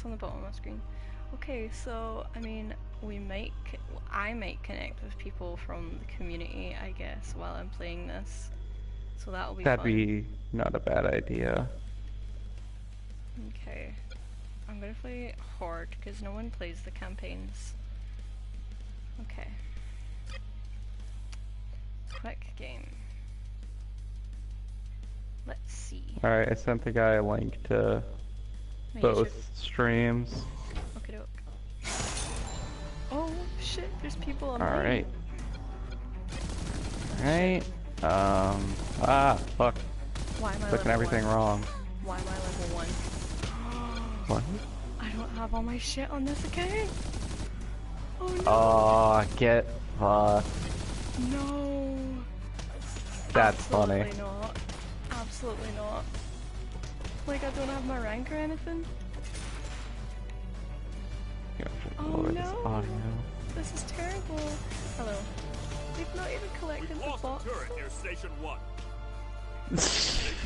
on the bottom of my screen. Okay, so I mean, I might connect with people from the community, I guess, while I'm playing this. So that'll be That'd fun. be not a bad idea. Okay. I'm gonna play Horde, because no one plays the campaigns. Okay. Quick game. Let's see. Alright, I sent the guy a link to both streams. Okay, doke. Oh shit, there's people on Alright. Alright. Fuck. Why am I Clicking level everything 1? wrong. Why am I level 1? What? I don't have all my shit on this account! Oh no! Oh, get fucked. No! That's Absolutely funny. not. Absolutely not. Like, I don't have my rank or anything? Oh no! This is terrible. Hello. They've not even collected the box. Station 1.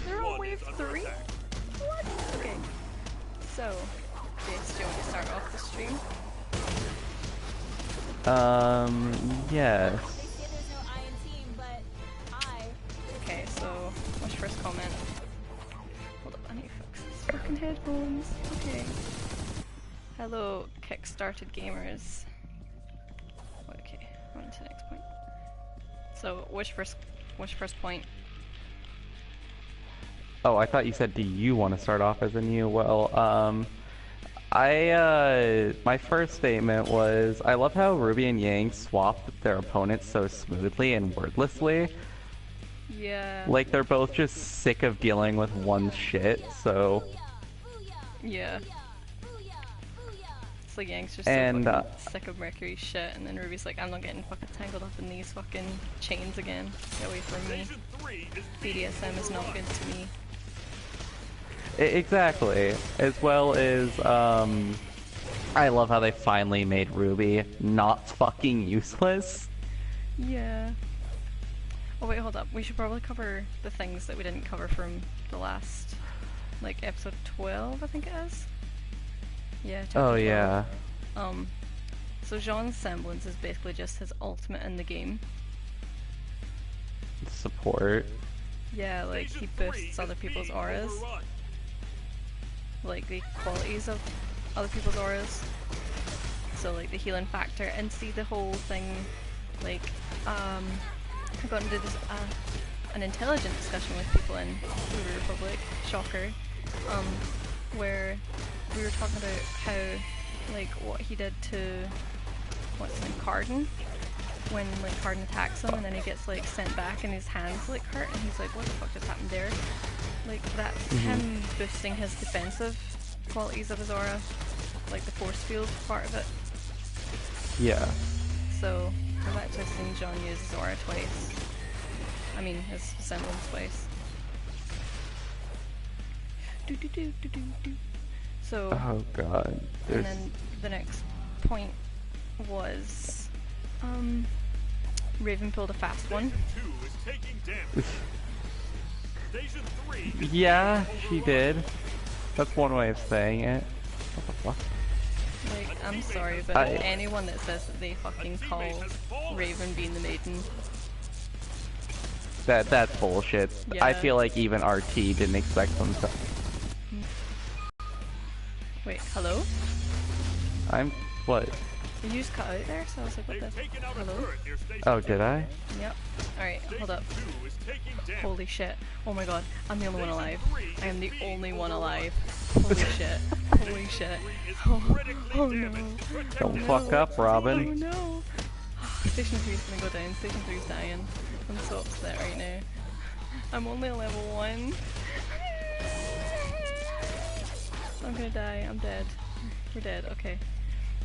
They're on wave 3? What? Okay. So, Jace, do you want to start off the stream? Yes. Okay, so, what's your first comment? Hold up, I need to fix these fucking headphones. Okay. Hello, kick-started gamers. Okay, on to the next point. So, what's your first point? Oh, I thought you said, do you want to start off as a new? Well, my first statement was, I love how Ruby and Yang swap their opponents so smoothly and wordlessly. Yeah. Like, they're both just sick of dealing with one shit, so... Yeah. It's like Yang's just so fucking sick of Mercury's shit, and then Ruby's like, I'm not getting fucking tangled up in these fucking chains again. Get away from me. BDSM is not good to me. Exactly. As well as, I love how they finally made Ruby not fucking useless. Yeah. Oh wait, hold up. We should probably cover the things that we didn't cover from the last, like, episode 12, I think it is? Yeah, chapter 12. Yeah. So Jean's semblance is basically just his ultimate in the game. Support. Yeah, like, he boosts other people's auras. Like, the qualities of other people's auras. So, like, the healing factor, and see the whole thing, like, I got into this, an intelligent discussion with people in the Republic, shocker, where we were talking about how, like, what he did to, what's his name, Cardin, when, like, Cardin attacks him, and then he gets, like, sent back and his hands, like, hurt, and he's like, what the fuck just happened there? Like, that's him boosting his defensive qualities of his aura, like the force field part of it. Yeah. So, I've actually seen John use his aura twice. I mean, his semblance twice. So, oh god. And then the next point was, Raven pulled a fast one. Yeah, she did. That's one way of saying it. What the fuck? Like, I'm sorry, but anyone that says that they fucking call Raven being the maiden... That's bullshit. Yeah. I feel like even RT didn't expect them to... Wait, hello? What? You just cut out there, so I was like, what the... Hello? Oh, did I? Yep. Alright, hold up. Holy shit. Oh my god, I'm the only one alive. I am the only one alive. Holy shit. Holy shit. Oh no. Don't fuck up, Robin. Oh no. Station 3 is gonna go down. Station 3 is dying. I'm so upset right now. I'm only a level 1. I'm gonna die. I'm dead. We're dead. Okay.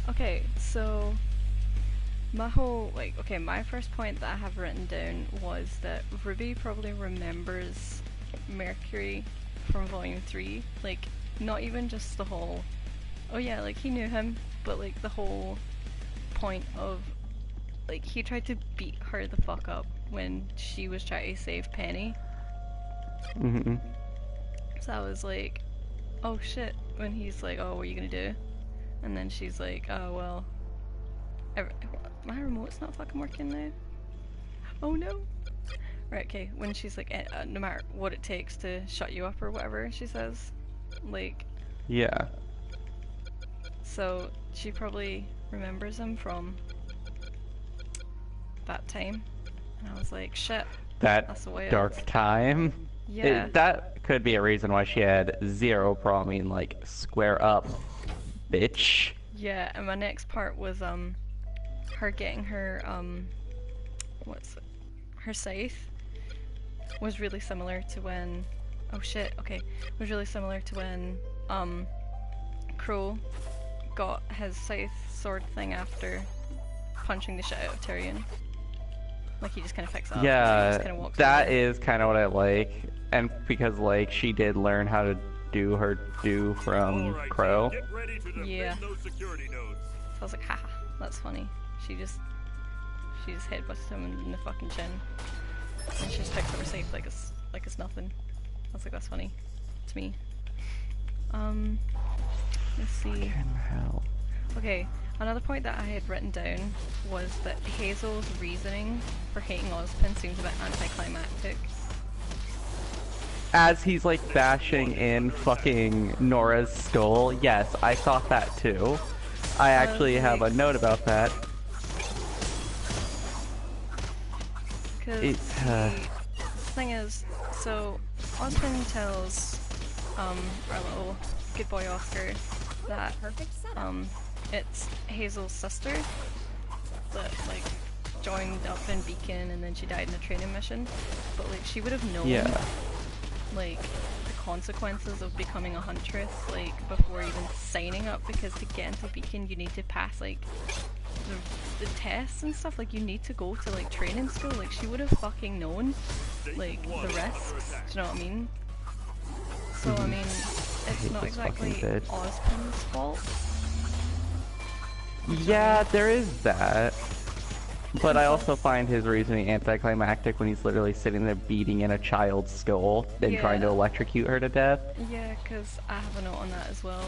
Okay, so my whole, like, okay, my first point that I have written down was that Ruby probably remembers Mercury from Volume 3, like, not even just the whole, oh yeah, like, he knew him, but, like, the whole point of, like, he tried to beat her the fuck up when she was trying to save Penny. Mm-hmm. So I was like, oh shit, when he's like, "Oh, what are you gonna do?" And then she's like, "Oh well, my remote's not fucking working now. Oh no." Right, okay. When she's like, "No matter what it takes to shut you up or whatever," she says, like, Yeah. so she probably remembers him from that time. And I was like, shit, that's the way That it dark is. time. Yeah. That could be a reason why she had zero problem being like, square up, bitch. Yeah, and my next part was her getting her what's it? Her scythe was really similar to when oh shit, okay. Was really similar to when Crow got his scythe sword thing after punching the shit out of Tyrion. Like he just kind of picks it up and just Yeah, kind of walks that over. is kind of what I like. And because, like, she did learn how to do her do from Alright, Crow. Get ready to defend Yeah. those security nodes. So I was like, haha, that's funny. She just headbutted him in the fucking chin. And she just picks up her scythe like it's nothing. I was like, that's funny. To me. Let's see. In hell. Okay, another point that I had written down was that Hazel's reasoning for hating Ozpin seems a bit anticlimactic. As he's like bashing in fucking Nora's skull, yes, I thought that too. I actually have a note about that. Because It's, the thing is, so Ozpin tells our little good boy Oscar that it's Hazel's sister that like joined up in Beacon and then she died in a training mission, but like she would have known Yeah. like the consequences of becoming a huntress like before even signing up, because to get into Beacon you need to pass like the tests and stuff. Like you need to go to like training school. Like she would have fucking known like the risks. Do you know what I mean? So I mean, it's not this fucking exactly bitch. Ozpin's fault. Yeah, there is that. But I also find his reasoning anticlimactic when he's literally sitting there beating in a child's skull and trying to Yeah. electrocute her to death. Yeah, because I have a note on that as well.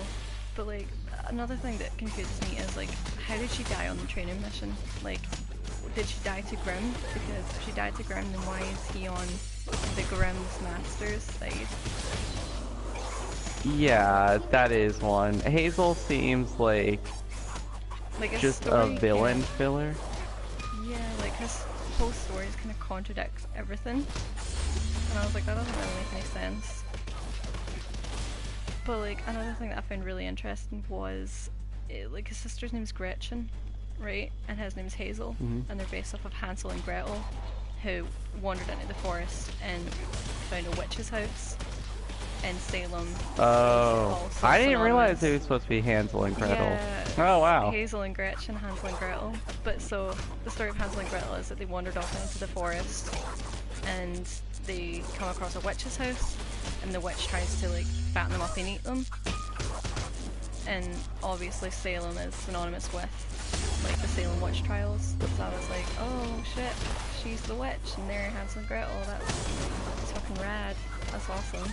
But like, another thing that confuses me is like, how did she die on the training mission? Like, did she die to Grimm? Because if she died to Grimm, then why is he on the Grimm's master's side? Yeah, that is one. Hazel seems like Like just a villain kinda, filler. yeah, like his whole story kind of contradicts everything. And I was like, that doesn't really make any sense. But like, another thing that I found really interesting was, like his sister's name's Gretchen, right? And his name's Hazel. And they're based off of Hansel and Gretel, who wandered into the forest and found a witch's house in Salem. Oh, Also I didn't realize synonymous. it was supposed to be Hansel and Gretel. Yeah, Oh wow. Hazel and Gretchen, Hansel and Gretel. But so the story of Hansel and Gretel is that they wandered off into the forest and they come across a witch's house, and the witch tries to like fatten them up and eat them. And obviously Salem is synonymous with like the Salem witch trials. So I was like, oh shit, she's the witch and they're Hansel and Gretel. That's fucking rad. That's awesome.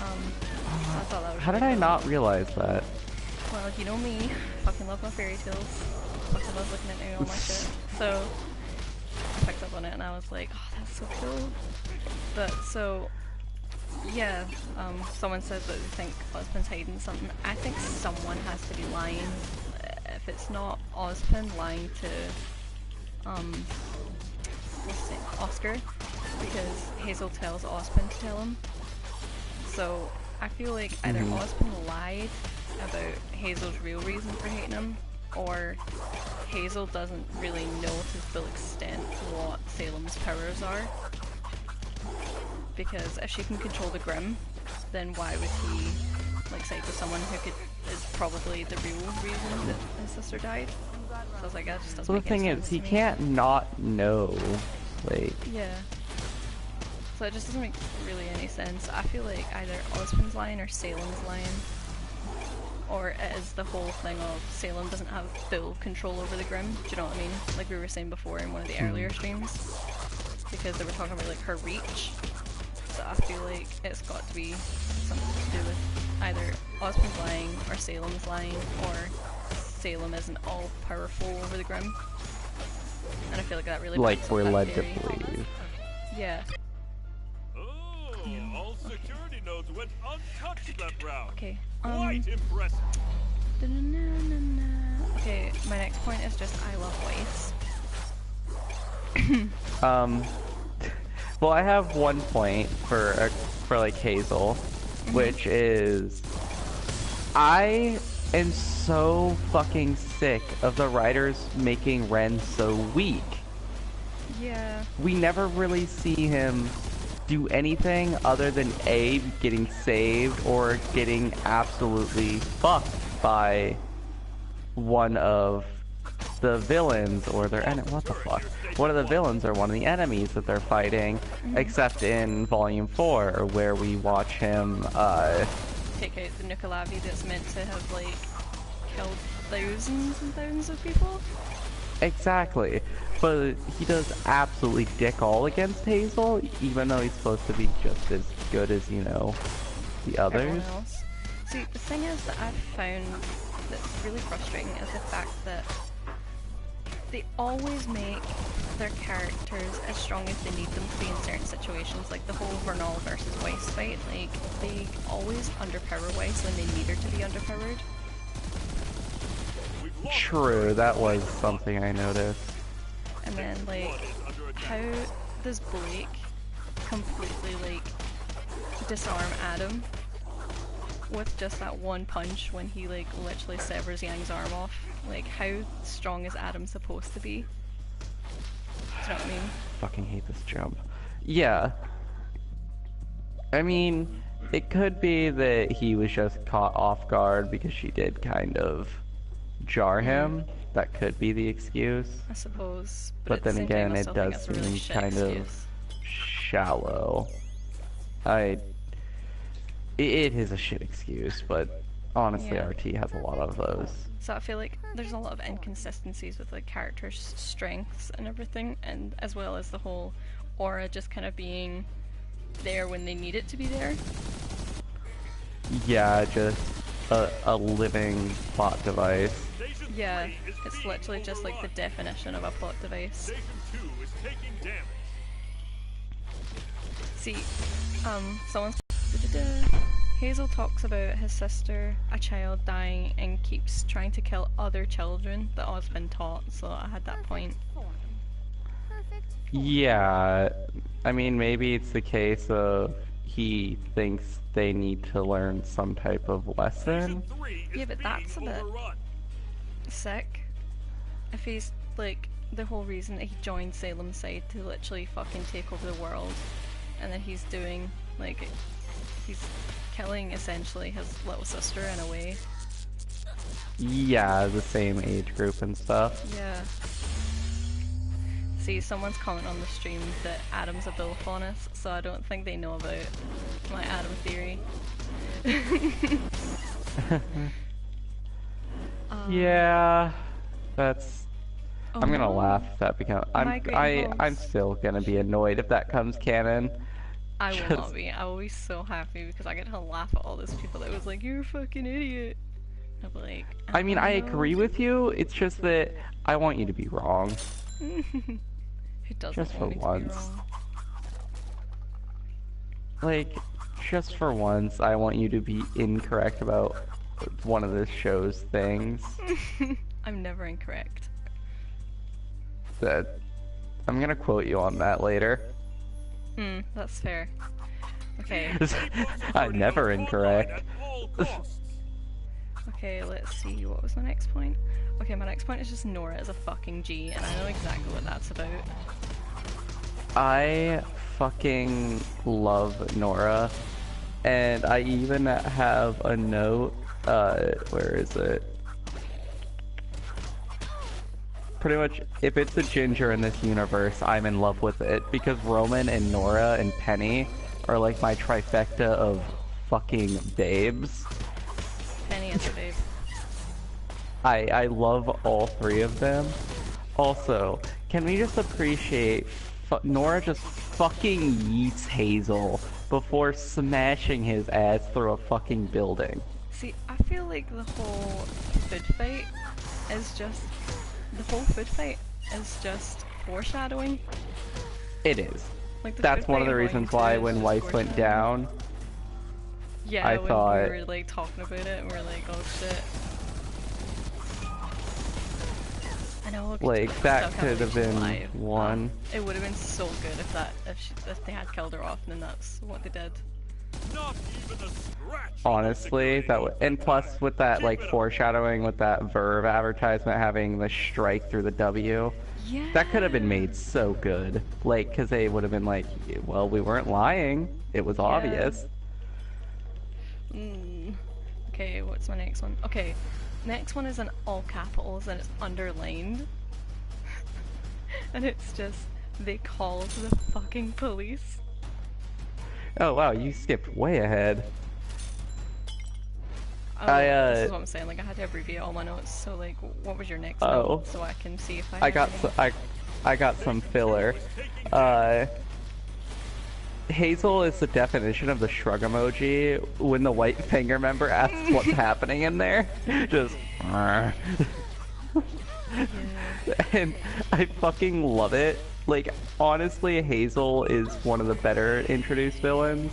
I thought that was How did really I cool. not realize that? Well, you know me. Fucking love my fairy tales. Fucking love looking at all my shit. So I picked up on it and I was like, oh, that's so cool. But so yeah, someone says that they think Ozpin's hiding something. I think someone has to be lying. If it's not Ozpin lying to what's his name? Oscar, because Hazel tells Ozpin to tell him. So I feel like either Ozpin lied about Hazel's real reason for hating him, or Hazel doesn't really know to the full extent what Salem's powers are. Because if she can control the Grimm, then why would he like side with someone who is probably the real reason that his sister died? So I was like, that just doesn't So the make any thing is, sense he to me. can't not know. Like, Yeah. So it just doesn't make really any sense. I feel like either Ozpin's lying or Salem's lying. Or it is the whole thing of Salem doesn't have full control over the Grimm. Do you know what I mean? Like we were saying before in one of the earlier streams. Because they were talking about like her reach. So I feel like it's got to be something to do with either Osmond's lying, or Salem's lying, or Salem isn't all powerful over the Grim. And I feel like that really Like backs up we're that led theory. to believe. Yeah. All security nodes went untouched that round. Okay. Quite impressive. Okay, my next point is just I love Weiss. Well, I have one point for like Hazel, which is I am so fucking sick of the writers making Ren so weak. Yeah. We never really see him do anything other than A, getting saved or getting absolutely fucked by one of the villains or their enemy. What the fuck? One of the villains or one of the enemies that they're fighting, except in Volume 4, where we watch him, Take out the Nukalavi that's meant to have, like, killed thousands and thousands of people. Exactly. But he does absolutely dick all against Hazel, even though he's supposed to be just as good as, you know, the others. Everyone else. See, the thing is that I've found that's really frustrating is the fact that they always make their characters as strong as they need them to be in certain situations, like the whole Vernal versus Weiss fight. Like, they always underpower Weiss when they need her to be underpowered. True, that was something I noticed. And then, like, how does Blake completely, like, disarm Adam with just that one punch when he, like, literally severs Yang's arm off? Like, how strong is Adam supposed to be? Do you know what I mean? Fucking hate this jump. Yeah. I mean, it could be that he was just caught off guard because she did kind of jar him. That could be the excuse. I suppose. But at the then same time, again, I it still think does that's a really seem shit kind of excuse. shallow. It is a shit excuse, but honestly, Yeah. RT has a lot of those. So I feel like there's a lot of inconsistencies with the characters' strengths and everything, and as well as the whole aura just kind of being there when they need it to be there. Yeah, just a living plot device. Yeah, it's literally just like the definition of a plot device. Station 2 is taking damage. See, someone's Hazel talks about his sister, a child dying, and keeps trying to kill other children that Osmond taught, so I had that point. Yeah, I mean, maybe it's the case of he thinks they need to learn some type of lesson. Station 3 is Yeah, but that's a being bit overrun. sick. If he's, like, the whole reason that he joined Salem's side to literally fucking take over the world, and then he's doing, like, he's killing essentially his little sister in a way. Yeah, the same age group and stuff. Yeah. See, someone's commenting on the stream that Adam's a Billphonus, so I don't think they know about my Adam theory. Yeah, that's. Oh I'm gonna no. laugh if that becomes. Migrating I'm Halls. still gonna be annoyed if that comes canon. I will Just- not be. I will be so happy because I get to laugh at all those people that was like, "You're a fucking idiot." I'll be like, I mean, I know." agree with you. It's just that I want you to be wrong. Who doesn't Just for want me to be once. wrong? Like, just for once, I want you to be incorrect about one of this show's things. I'm never incorrect. That I'm gonna quote you on that later. That's fair. Okay. I'm never incorrect. At all costs. Okay, let's see, what was my next point? Okay, my next point is just Nora is a fucking G, and I know exactly what that's about. I fucking love Nora, and I even have a note, where is it? Pretty much, if it's a ginger in this universe, I'm in love with it, because Roman and Nora and Penny are like my trifecta of fucking babes. Penny is a babe. I love all three of them. Also, can we just appreciate Nora just fucking yeets Hazel before smashing his ass through a fucking building. See, I feel like the whole food fight is just foreshadowing. It is. Like the That's food one of fight the going reasons into why it is when just Weiss went foreshadowing. down, Yeah, I when thought- we were like talking about it and we are like, oh shit. I know. like, I that still can't could have believe she's been alive. one. It would have been so good if they had killed her off, and then that's what they did. Not even a scratch. Honestly, that would, and plus with that like foreshadowing with that Verve advertisement having the strike through the W, Yeah. that could have been made so good. Like, because they would have been like, well, we weren't lying. It was obvious. Okay, what's my next one? Okay, next one is in all capitals and it's underlined. And it's just, they called the fucking police. Oh wow, you skipped way ahead. Oh, this is what I'm saying, like I had to abbreviate all my notes, so like, what was your next note? So I can see if I have any. I got some filler. Hazel is the definition of the shrug emoji when the white finger member asks what's happening in there. Just and I fucking love it. Like, honestly, Hazel is one of the better introduced villains.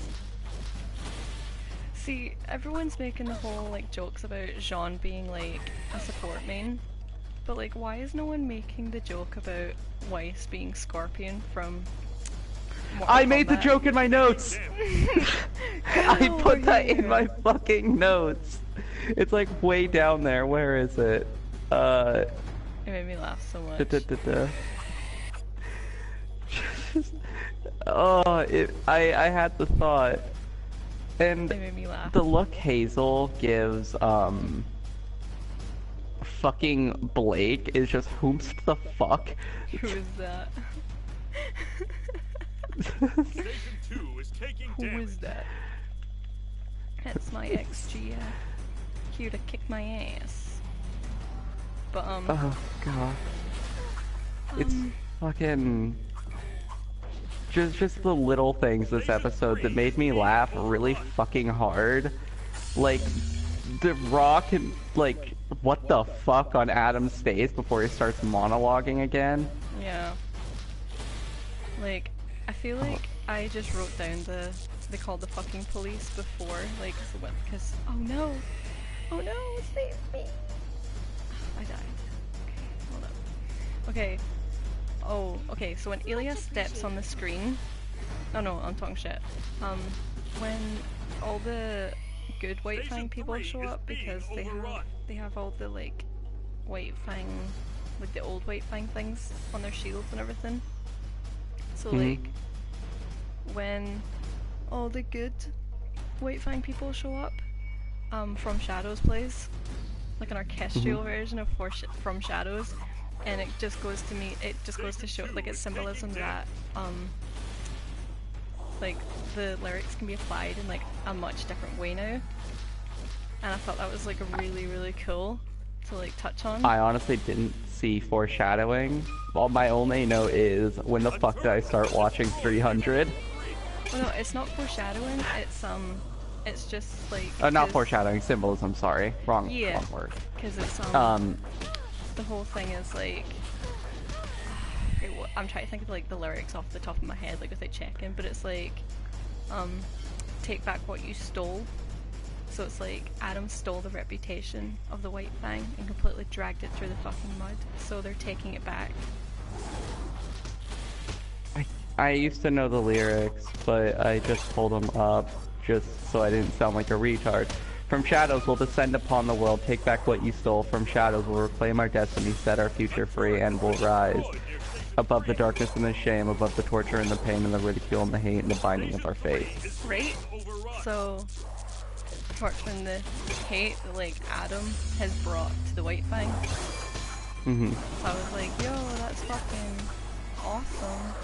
See, everyone's making the whole like jokes about Jean being like a support main, but like why is no one making the joke about Weiss being Scorpion from Mortal I made the Kombat? joke in my notes! I Get put that over in my here. fucking notes. It's like way down there. Where is it? It made me laugh so much. Oh, I had the thought. And It made me laugh. the look Hazel gives, fucking Blake is just whomst the fuck? Who is that? Station 2 is taking Who damage. is that? That's my XG, here to kick my ass. But Oh god. It's fucking just the little things this episode that made me laugh really fucking hard. Like the Rock and like what the fuck on Adam's face before he starts monologuing again. yeah. Like, I feel like I just wrote down they called the fucking police before, like, because, oh no, save me. I died. Okay, hold up. Okay. Oh, okay, so when Ilya steps on the screen, oh no, I'm talking shit. When all the good White Fang people show up because they have all the like White Fang, like the old White Fang things on their shields and everything. So like when all the good White Fang people show up, from Shadows plays, like an orchestral version of From Shadows, and it just goes to show like its symbolism that like the lyrics can be applied in like a much different way now, and I thought that was like really, really cool to like touch on. I honestly didn't see foreshadowing. Well, my only note is when the fuck did I start watching 300? Well, no, it's not foreshadowing. It's just like Not 'cause- foreshadowing, symbolism. Sorry, wrong word. because it's the whole thing is like I'm trying to think of like the lyrics off the top of my head, like without checking, but it's like take back what you stole. So it's like Adam stole the reputation of the White Fang and completely dragged it through the fucking mud, so they're taking it back. I used to know the lyrics, but I just pulled them up just so I didn't sound like a retard. From shadows we'll descend upon the world, take back what you stole. From shadows we'll reclaim our destiny, set our future free, and we'll rise. Above the darkness and the shame, above the torture and the pain and the ridicule and the hate and the binding of our fate. Right? So, apart from the hate that like Adam has brought to the White Fang, so I was like, yo, that's fucking awesome.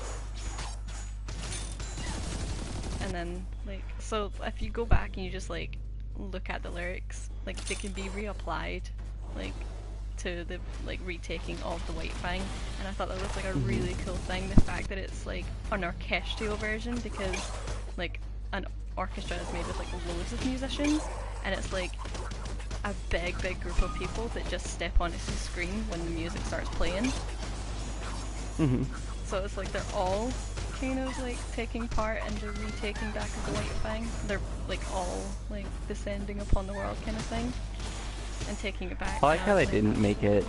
And then, like, so if you go back and you just like look at the lyrics, like they can be reapplied, like to the like retaking of the White Fang, and I thought that was like a really cool thing. The fact that it's like an orchestral version, because like an orchestra is made with like loads of musicians, and it's like a big group of people that just step onto the screen when the music starts playing. Mm-hmm. So it's like they're all kind of like taking part and they're retaking back of the white thing. They're like all like descending upon the world kind of thing and taking it back. I like how they Like, didn't make it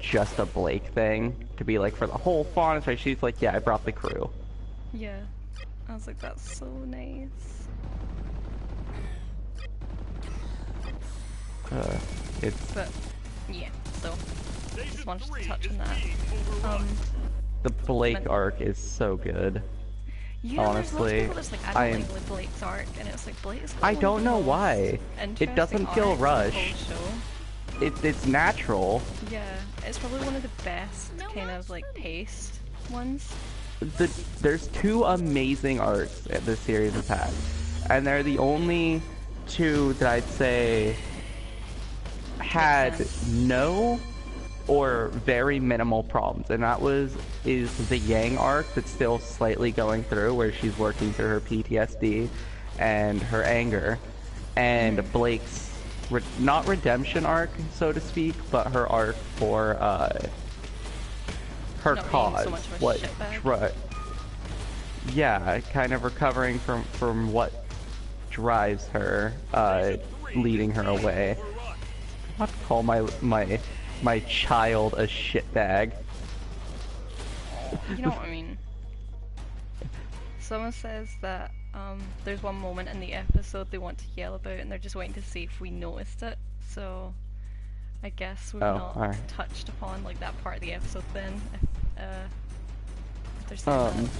just a Blake thing to be like for the whole fawn. So she's like, yeah, I brought the crew. yeah. I was like, that's so nice. It's But yeah, so just Station wanted to 3 touch is on that. being overrun. the Blake Men- arc is so good. Yeah, Honestly, there's lots of people that's like, I don't I- like Blake's arc, and it's like Blake's I one of don't the know most why. It doesn't interesting feel arcs in the whole rushed. show. It's natural. Yeah, it's probably one of the best kind of like paced ones. There's two amazing arcs that this series has had, and they're the only two that I'd say had sense. no or very minimal problems, and that is the Yang arc that's still slightly going through, where she's working through her PTSD and her anger, and Blake's not redemption arc, so to speak, but her arc for her Not being cause, so much of a what shitbag. yeah, kind of recovering from what drives her, leading her away. I'm not to call my child a shitbag. You know what I mean? Someone says that there's one moment in the episode they want to yell about, and they're just waiting to see if we noticed it. So I guess we've Oh, not alright. touched upon like that part of the episode then. If they're saying that.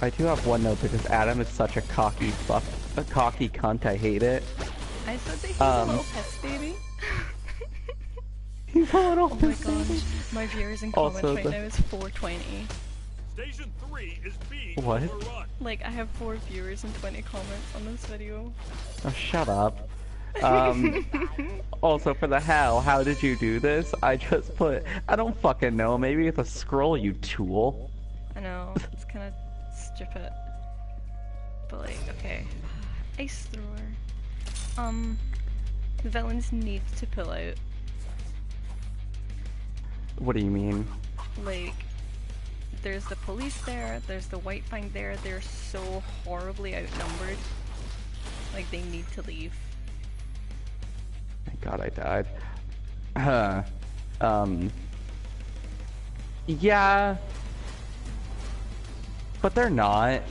I do have one note because Adam is such a cocky cunt. I hate it. I said that he's a little piss baby. He's a little Oh my piss baby. gosh, my viewers in comments Also right the- now is 420. Station 3 is being What? overrun. Like, I have 4 viewers and 20 comments on this video. Oh, shut up. Also, for the how did you do this? I just put, I don't fucking know, maybe it's a scroll, you tool. I know, it's kind of stupid. But like, okay. Ice thrower. The villains need to pull out. What do you mean? Like, there's the police there, there's the White Fang there, they're so horribly outnumbered. Like, they need to leave. Thank God I died. Yeah. But they're not.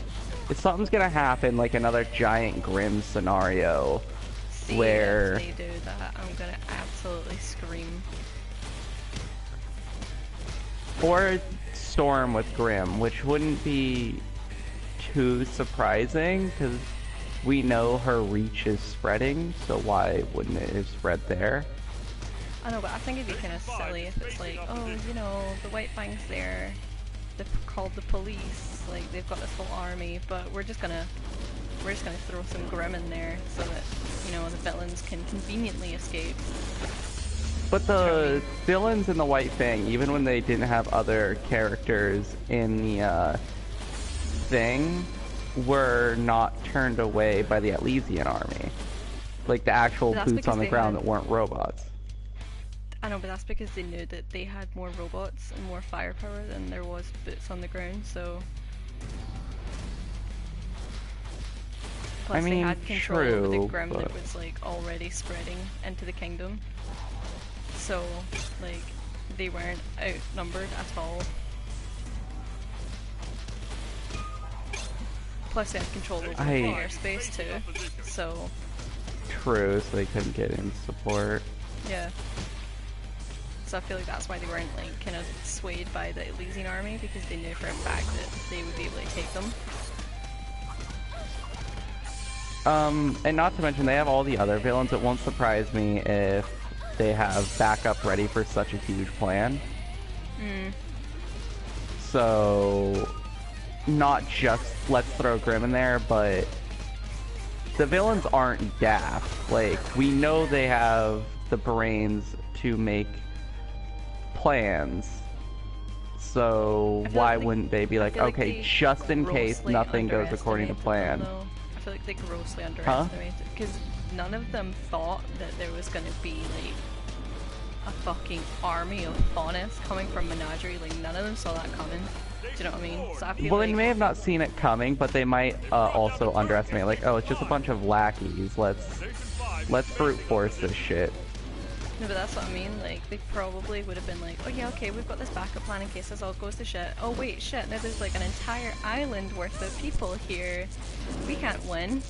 If something's gonna happen, like another giant Grimm scenario, See, where... if they do that, I'm gonna absolutely scream. Or Storm with Grimm, which wouldn't be too surprising, because we know her reach is spreading, so why wouldn't it have spread there? I know, but I think it'd be kind of silly if it's like, oh, you know, the White Fang's there, they've called the police, like they've got this whole army, but we're just gonna throw some Grimm in there so that, you know, the villains can conveniently escape. But the villains in the White Fang, even when they didn't have other characters in the thing, were not turned away by the Elysian army. Like the actual That's boots because on the they ground had- that weren't robots. I know, but that's because they knew that they had more robots and more firepower than there was boots on the ground, so... Plus they mean, had control over the true, Grimm but- that was like already spreading into the kingdom. So, like, they weren't outnumbered at all. Plus they had control over the airspace too, so... True, so they couldn't get any support. Yeah. So I feel like that's why they weren't like kind of swayed by the Elysian army, because they knew for a fact that they would be able to take them. And not to mention they have all the other villains. It won't surprise me if they have backup ready for such a huge plan. So, not just let's throw Grimm in there, but the villains aren't daft. Like, we know they have the brains to make plans. So I feel why like wouldn't they be I like, feel like okay, they just in case grossly nothing goes according to plan? underestimated them, though. I feel like they grossly underestimated because none of them thought that there was gonna be like a fucking army of faunus coming from Menagerie. Like none of them saw that coming. Do you know what I mean? So I feel Well, like they may have not seen it coming, but they might also underestimate, like, oh, it's just a bunch of lackeys. Let's brute force this shit. no, but that's what I mean. Like they probably would have been like, oh yeah, okay, we've got this backup plan in case this all goes to shit. Oh wait, shit, now there's like an entire island worth of people here. We can't win.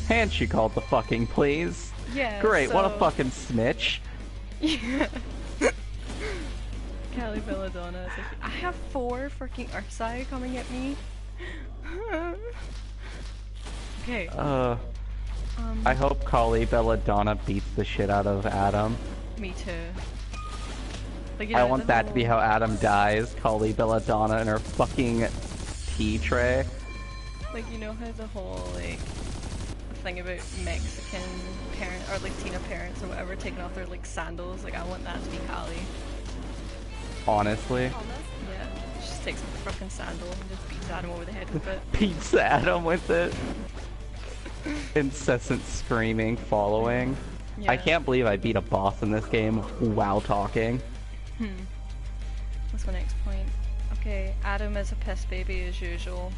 And she called the fucking please. Yeah. Great, what a so- fucking snitch. Yeah. Kelly Belladonna is like, I have 4 freaking Ursai coming at me. Okay. I hope Kali Belladonna beats the shit out of Adam. Me too. Like, I want that to be how Adam dies. Kali Belladonna in her fucking tea tray. Like, you know how the whole, like, thing about Mexican parent or Latina parents or whatever taking off their, like, sandals? Like, I want that to be Kali. Honestly. Yeah. She just takes a fucking sandal and just beats Adam over the head with it. Beats Adam with it. Incessant screaming following. Yeah. I can't believe I beat a boss in this game while talking. That's my next point. Okay, Adam is a piss baby as usual.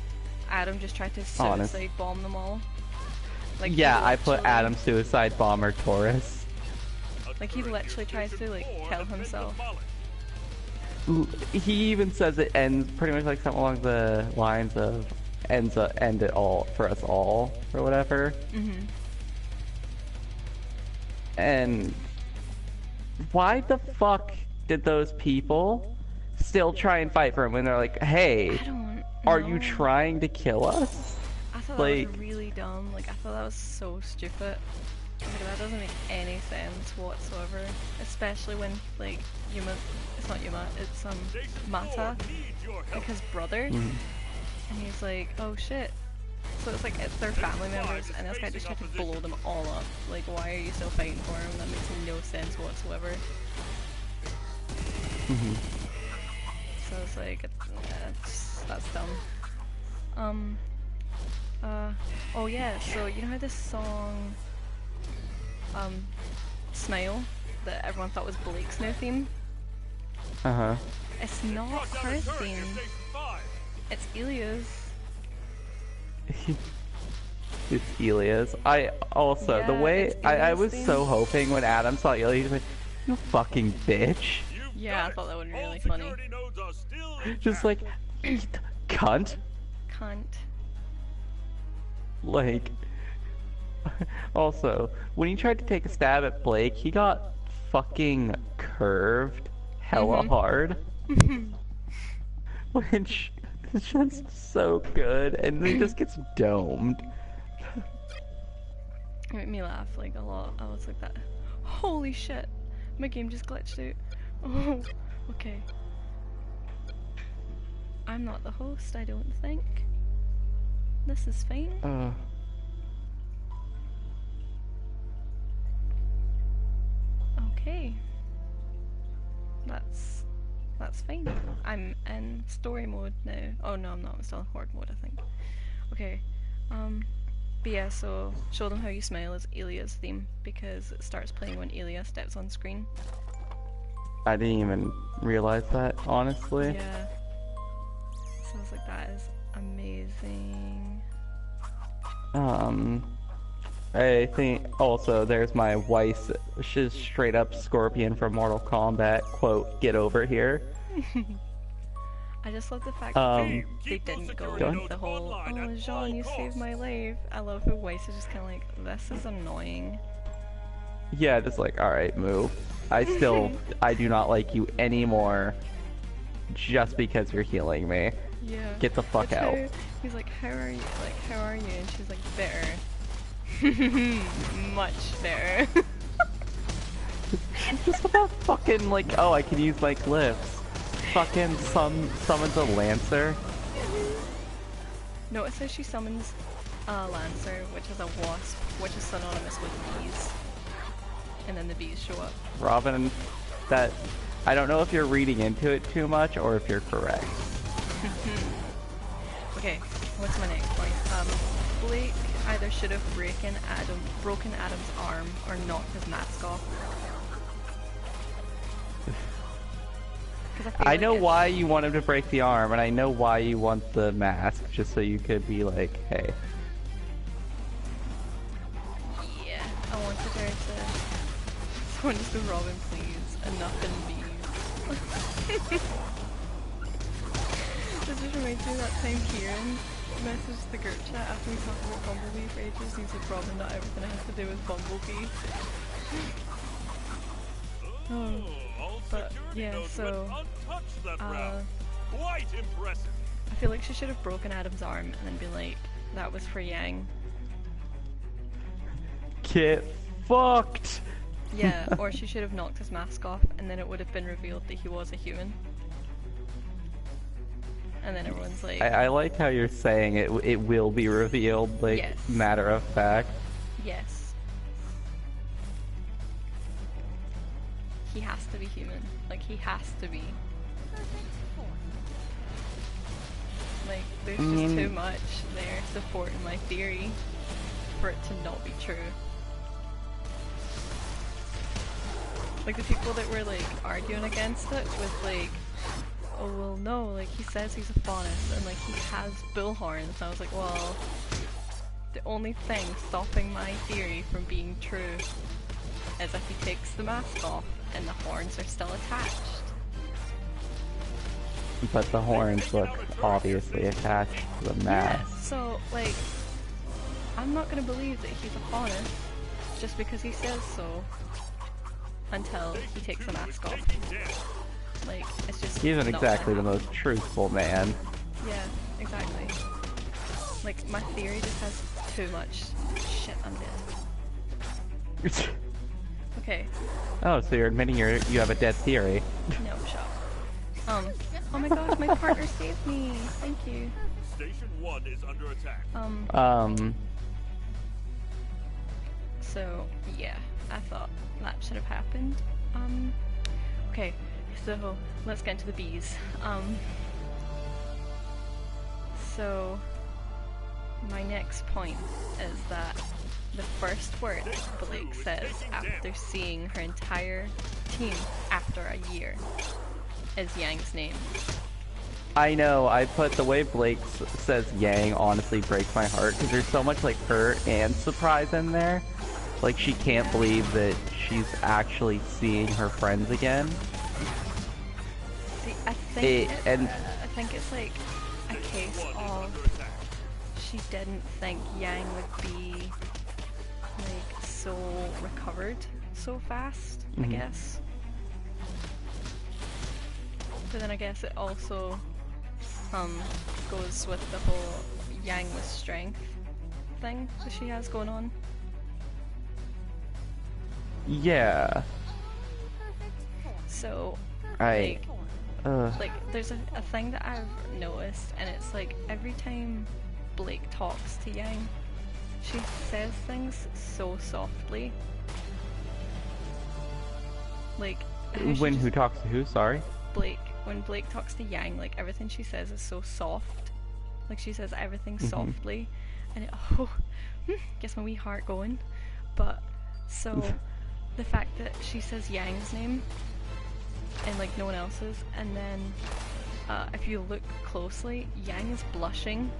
Adam just tried to Honest. suicide bomb them all. Like, he Yeah, I put literally- Adam suicide bomber Taurus. Like, he literally tries to, like, kill himself. He even says it ends pretty much like something along the lines of end it all for us all or whatever. And why the fuck did those people still try and fight for him when they're like, hey, I don't are know. you trying to kill us? I thought like- that was really dumb. Like, I thought that was so stupid. Like, that doesn't make any sense whatsoever. Especially when, like, Yuma, it's not Yuma, it's, Mata, like his brother. And he's like, oh shit. So it's like, it's their family members, and this guy just tried to blow them all up. Like, why are you still fighting for him? That makes no sense whatsoever. So it's like, that's dumb. Oh yeah, so you know how this song, Smile, that everyone thought was Blake's new theme? Uh-huh. It's not her theme, it's Ilya's. It's Elia's. I also, the Yeah, way, it's I Elia's was theme. so hoping when Adam saw Elia, he was like, you fucking bitch. Yeah, I thought that would be really funny. Just like, cunt. Cunt. Like, also, when he tried to take a stab at Blake, he got fucking curved hella hard. Which is just so good, and then he just gets domed. It made me laugh like a lot. I was like that. Holy shit! My game just glitched out. Oh, okay. I'm not the host, I don't think. This is fine. Okay. That's fine. I'm in story mode now. Oh no, I'm not. I'm still in horde mode, I think. Okay. But yeah, so show them how you smile is Elia's theme because it starts playing when Elia steps on screen. I didn't even realize that, honestly. Yeah. So I was like, that is amazing. I think also there's my wife's, she's straight up Scorpion from Mortal Kombat, quote, get over here. I just love the fact that they didn't go with the whole, oh Jean, you saved my life. I love how Weiss is just kind of like, this is annoying. Yeah, just like, alright, move. I do not like you anymore just because you're healing me. Yeah. Get the fuck That's out. how- he's like, how are you? Like, how are you? And she's like, better. Much better. Just about fucking like, oh, I can use my glyphs. Fucking summons a Lancer. Notice how she summons a Lancer, which is a wasp, which is synonymous with bees. And then the bees show up. Robin, that I don't know if you're reading into it too much or if you're correct. Okay, what's my next point? Blake either should have broken Adam's arm or knocked his mask off. 'Cause I feel know like why you want him to break the arm, and I know why you want the mask, just so you could be like, hey. Yeah, I wanted her to... Someone just go Robin, please, and nothing bees. This just reminds me of that time Kieran messaged the group chat after we talked about Bumblebee for ages, and he said, Robin, not everything has to do with Bumblebee. All But, security yeah, nodes so, went untouched that round. Quite impressive. I feel like she should have broken Adam's arm and then be like, that was for Yang. Get fucked! Yeah, or she should have knocked his mask off and then it would have been revealed that he was a human. And then everyone's like... I like how you're saying it will be revealed, like, Yes. matter of fact. Yes. He has to be human. Like, he has to be. Like, there's just too much there supporting my theory for it to not be true. Like, the people that were, like, arguing against it with, like, oh, well, no, like, he says he's a faunus, and, like, he has bullhorns. And I was like, well, the only thing stopping my theory from being true is if he takes the mask off and the horns are still attached. But the horns look obviously attached to the mask. Yeah, so, like, I'm not gonna believe that he's a faunus just because he says so until he takes the mask off. Like, it's just He isn't not exactly the gonna happen. most truthful man. Yeah, exactly. Like, my theory just has too much shit under it. Okay, Oh, so you're admitting you have a dead theory. no, shut up. Oh my gosh, my partner saved me! Thank you. Station 1 is under attack. So, yeah, I thought that should have happened. Okay, so, let's get into the bees. So, my next point is that the first word Blake says after seeing her entire team after a year is Yang's name. I know, I put the way Blake says Yang honestly breaks my heart, because there's so much like hurt and surprise in there. Like, she can't believe that she's actually seeing her friends again. See, I think it's like a case of she didn't think Yang would be like so recovered so fast, I guess. But then I guess it also goes with the whole Yang with strength thing that she has going on. Yeah. So, I... like there's a thing that I've noticed, and it's like every time Blake talks to Yang, she says things so softly. Like, Who talks to who, sorry? Blake. When Blake talks to Yang, like everything she says is so soft. Like she says everything softly, and it gets my wee heart going. But so the fact that she says Yang's name and like no one else's, and then if you look closely, Yang is blushing.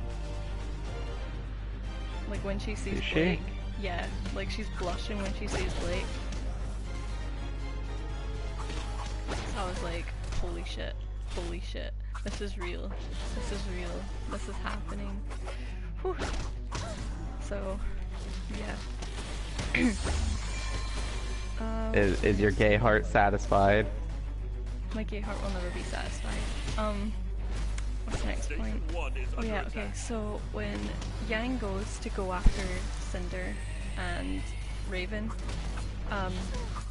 Like when she sees Blake. Yeah, like she's blushing when she sees Blake. So I was like, holy shit, this is real, this is happening. Whew. So, yeah. Is your gay heart satisfied? My gay heart will never be satisfied. What's the next point? Oh yeah, okay, so when Yang goes to go after Cinder and Raven,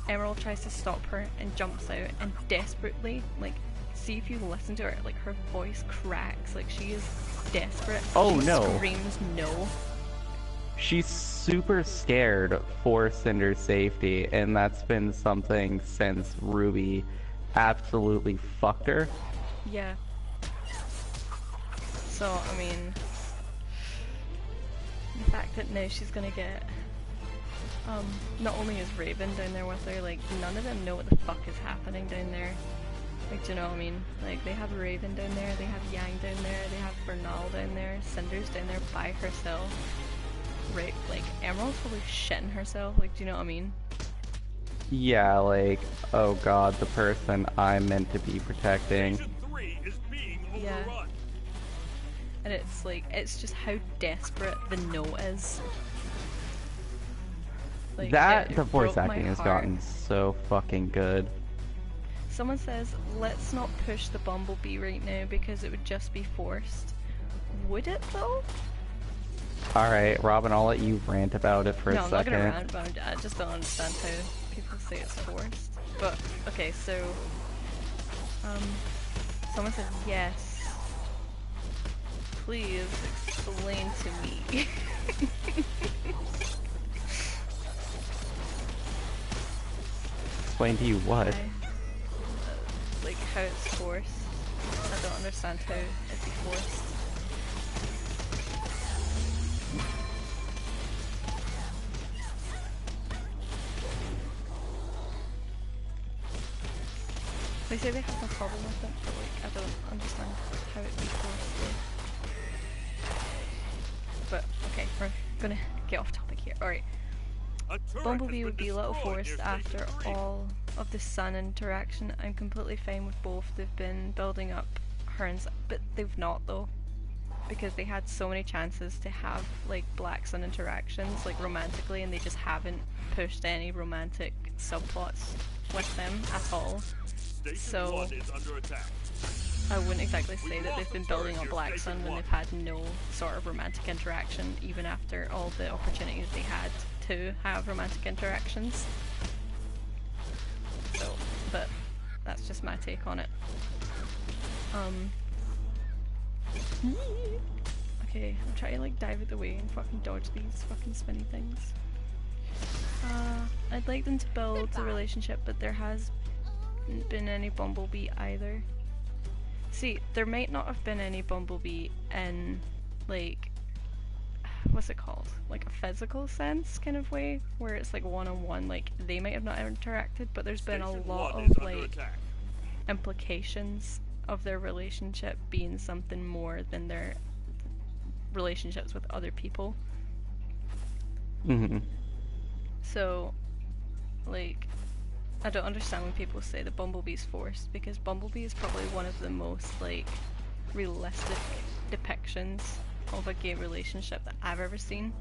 Emerald tries to stop her and jumps out and desperately, like, see if you listen to her, like her voice cracks, like she is desperate. Oh, she no. Screams no. She's super scared for Cinder's safety, and that's been something since RWBY absolutely fucked her. Yeah. So, I mean, the fact that now she's gonna get, not only is Raven down there with her, like, none of them know what the fuck is happening down there. Like, do you know what I mean? Like, they have Raven down there, they have Yang down there, they have Bernal down there, Cinder's down there by herself. Right, like, Emerald's probably shitting herself, like, do you know what I mean? Yeah, like, oh god, the person I'm meant to be protecting. Station 3 is being Yeah. overrun. And it's like, it's just how desperate the no is. Like, it The voice broke my acting has heart. gotten so fucking good. Someone says, let's not push the Bumblebee right now because it would just be forced. Would it though? Alright, Robin, I'll let you rant about it for No, a I'm not second. gonna rant, but I just don't understand how people say it's forced. But, okay, so, someone said yes. Please explain to me. Explain to you what? Like how it's forced. I don't understand how it'd be forced. They say they have no problem with it, but like I don't understand how it'd be forced. But okay, we're gonna get off topic here. Alright. A turret Bumblebee has would been be a little destroyed forced near after Station 3. all of the sun interaction. I'm completely fine with both. They've been building up her and but they've not though. Because they had so many chances to have like black sun interactions, like romantically, and they just haven't pushed any romantic subplots with them at all. Station So 1 is under attack. I wouldn't exactly say that they've been building up Black Sun when they've had no sort of romantic interaction, even after all the opportunities they had to have romantic interactions. So, but that's just my take on it. Okay, I'm trying to like dive out the way and fucking dodge these fucking spinny things. I'd like them to build a relationship, but there hasn't been any Bumblebee either. See, there might not have been any Bumblebee in, like, what's it called? Like a physical sense kind of way, where it's like one-on-one, like, they might have not interacted, but there's been a Station lot 1 of, is under like, attack. implications of their relationship being something more than their relationships with other people. Mm-hmm. So, like, I don't understand when people say that Bumblebee's forced, because Bumblebee is probably one of the most, like, realistic depictions of a gay relationship that I've ever seen.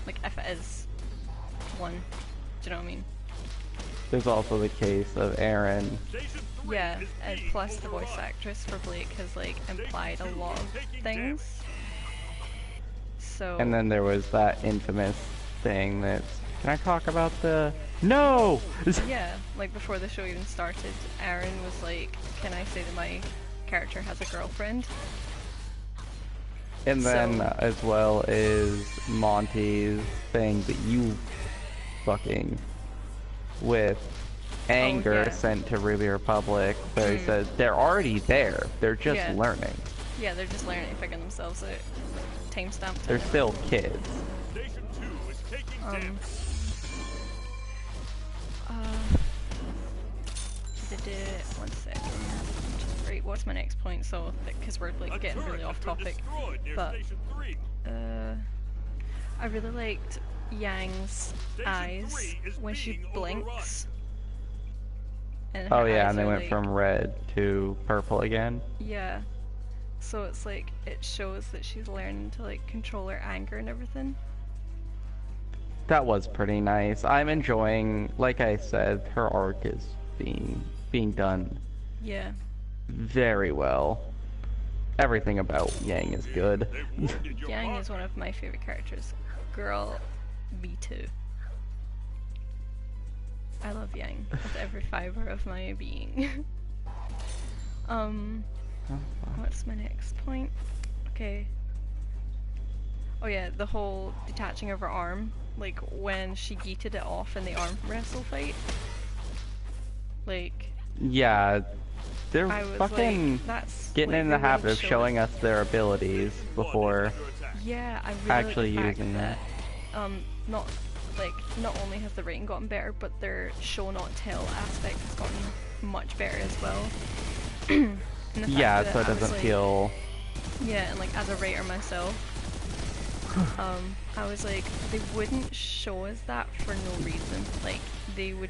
Like, if it is one. Do you know what I mean? There's also the case of Aaron. Station 3 Yeah, is and being plus the voice overrun. actress for Blake has, like, implied a lot of things. So... And then there was that infamous thing that... Can I talk about the... No! Yeah, like before the show even started, Aaron was like, can I say that my character has a girlfriend? And then, So- as well as Monty's thing that you fucking... with anger yeah. sent to RWBY Republic, where he says, they're already there, they're just Yeah. learning. Yeah, they're just learning to figure themselves out. Timestamped. They're still kids. Station 2 is taking damage. One second. Right, what's my next point? So, because we're like A getting turret really has off been topic. destroyed near but- Station 3. I really liked Yang's Station eyes 3 is when she being blinks. And Oh her yeah, eyes and they are, went like- from red to purple again. Yeah. So it's like, it shows that she's learning to like control her anger and everything. That was pretty nice. I'm enjoying, like I said, her arc is being done Yeah. very well. Everything about Yang is good. They wounded your Yang is partner. one of my favorite characters. Girl, me too. I love Yang with every fiber of my being. What's my next point? Okay. Oh yeah, the whole detaching of her arm, like when she yeeted it off in the arm wrestle fight. Like, Yeah, they're I was fucking like, that's getting like, in they the habit wouldn't of show showing it. us their abilities before Yeah, I really actually like the fact using them. that not like not only has the writing gotten better, but their show not tell aspect has gotten much better as well. And the fact Yeah, that so it I was doesn't like, feel. yeah, and like as a writer myself, I was like, they wouldn't show us that for no reason. Like they would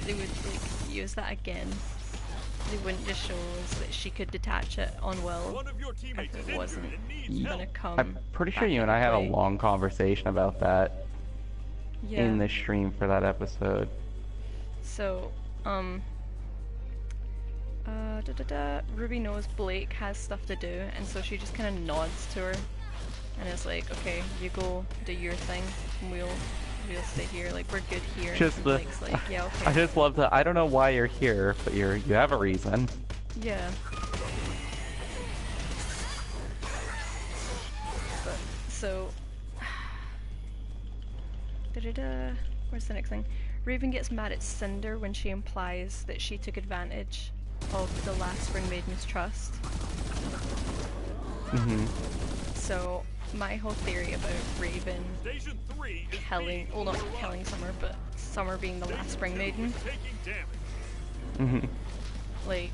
like use that again. They wouldn't just show us that she could detach it on will One of your if teammates is it injured wasn't and needs gonna help. come. I'm pretty sure back you and into I had a play. long conversation about that Yeah. in the stream for that episode. So, Ruby knows Blake has stuff to do, and so she just kind of nods to her, and is like, "Okay, you go do your thing, and we'll stay here. Like we're good here." Just and the. Blake's like, "Yeah, okay." I just love that. I don't know why you're here, but you have a reason. Yeah. But so, where's the next thing? Raven gets mad at Cinder when she implies that she took advantage of the last Spring Maiden's trust. So my whole theory about Raven Station 3 is killing, being well not overrun. killing Summer, but Summer being the last Spring Maiden, Taking damage. like,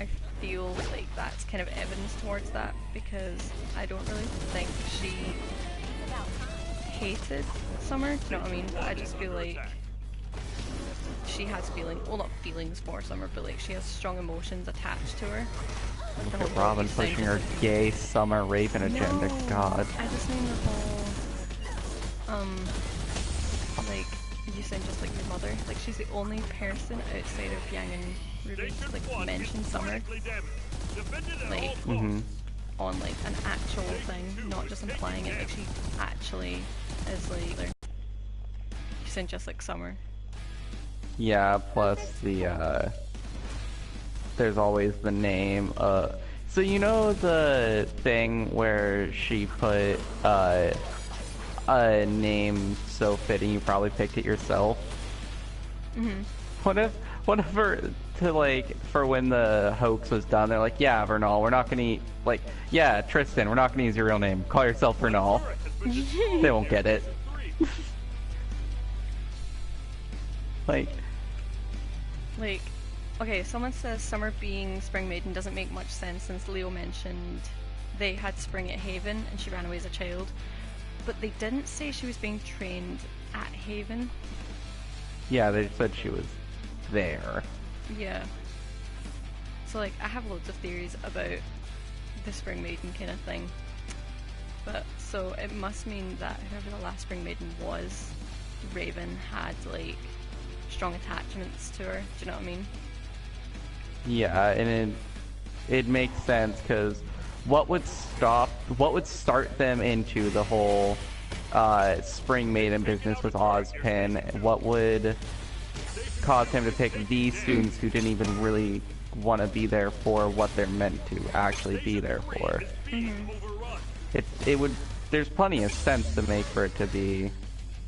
I feel like that's kind of evidence towards that, because I don't really think she hated Summer, do you know what I mean? But I just feel like she has well not feelings for Summer, but like she has strong emotions attached to her. Like the Look at whole Robin Loki thing, pushing just her like- gay summer Raven agenda. No, God. I just mean the whole, like, you saying just like your mother. Like, she's the only person outside of Yang and Ruby to, like, mention Summer, like, on, like, an actual thing, not just implying it. Like, she actually is, like, she's saying just like Summer. Yeah, plus the, there's always the name, so you know the thing where she put, a name so fitting you probably picked it yourself? What if her, to like, for when the hoax was done, they're like, yeah, Vernal, we're not gonna eat, like, yeah, Tristan, we're not gonna use your real name, call yourself Vernal. They won't get it. Like, okay, someone says Summer being Spring Maiden doesn't make much sense since Leo mentioned they had Spring at Haven and she ran away as a child. But they didn't say she was being trained at Haven. yeah, they said she was there. Yeah. So, like, I have loads of theories about the Spring Maiden kind of thing. But, so it must mean that whoever the last Spring Maiden was, Raven had, like, strong attachments to her. Do you know what I mean? Yeah, and it makes sense because what would start them into the whole Spring Maiden business with Ozpin? What would cause him to pick these students who didn't even really want to be there for what they're meant to actually be there for? It would. There's plenty of sense to make for it to be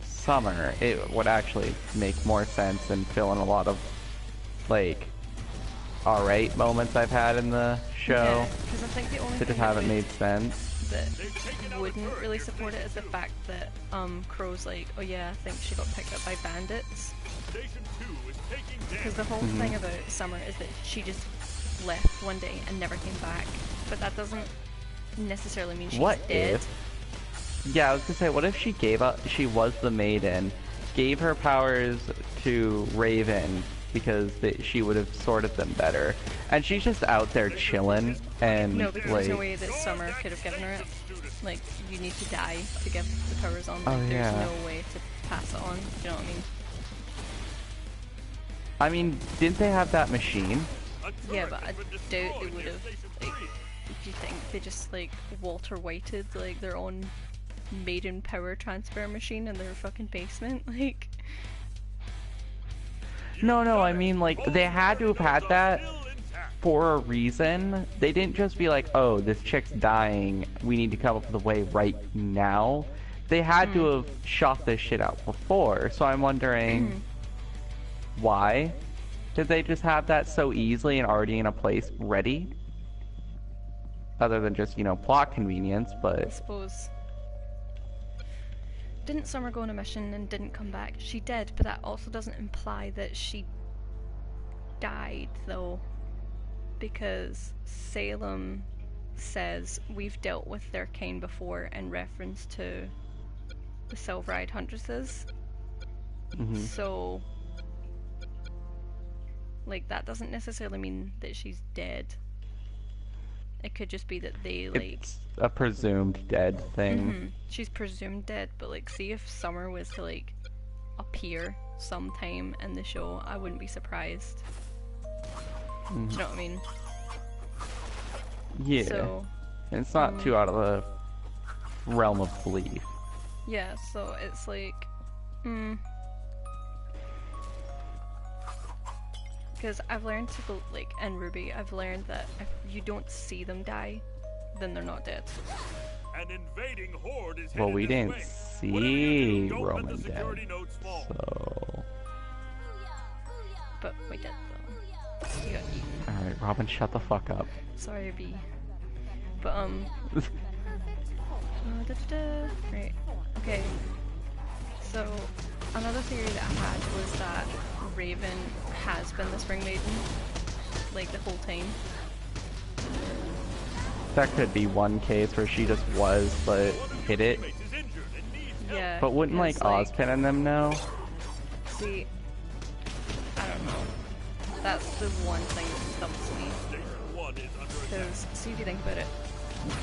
Summer. It would actually make more sense and fill in a lot of, like, alright moments I've had in the show Yeah, because I think the only that just thing haven't would- made sense. that wouldn't really support it is the fact that Crow's like, oh yeah, I think she got picked up by bandits. Station 2 is taking Because damage. the whole thing about Summer is that she just left one day and never came back. But that doesn't necessarily mean she's What dead. if? Yeah, I was gonna say, what if she gave up? She was the maiden, gave her powers to Raven because she would have sorted them better, and she's just out there chilling and No, because like. there's no way that Summer could have given her it. Like, you need to die to give the powers on. Oh, Like, there's yeah. no way to pass it on. Do you know what I mean? I mean, didn't they have that machine? Yeah, but I doubt they would have. Like, do you think they just like Walter Whited like their own maiden power transfer machine in their fucking basement? Like, No, I mean, like, they had to have had that for a reason. They didn't just be like, oh, this chick's dying, we need to come up with a way right now. They had to have shot this shit out before, so I'm wondering why. Did they just have that so easily and already in a place ready? Other than just, you know, plot convenience, I but... suppose. Didn't Summer go on a mission and didn't come back? She did, but that also doesn't imply that she died, though. Because Salem says we've dealt with their kind before in reference to the Silver-Eyed Huntresses. So, like, that doesn't necessarily mean that she's dead. It could just be that they, like... It's a presumed dead thing. She's presumed dead, but, like, see if Summer was to, like, appear sometime in the show, I wouldn't be surprised. Do you know what I mean? Yeah. So, It's not too out of the realm of belief. yeah, so it's like... Because I've learned to go, like, in RWBY, I've learned that if you don't see them die, then they're not dead. An invading horde is Well, headed we this didn't way. see Whatever you do, don't let Roman the dead, security nodes fall. so... But we did, though. You got eaten. Alright, Robin, shut the fuck up. Sorry, B. But, right. Okay. So, another theory that I had was that Raven has been the Spring Maiden, like, the whole time. That could be one case where she just was, but hit it. Teammate is injured and needs help. Yeah. But wouldn't, like, because, Ozpin and them know? see, I don't know. That's the one thing that stumps me. Station 1 is under attack. Because, see if you think about it,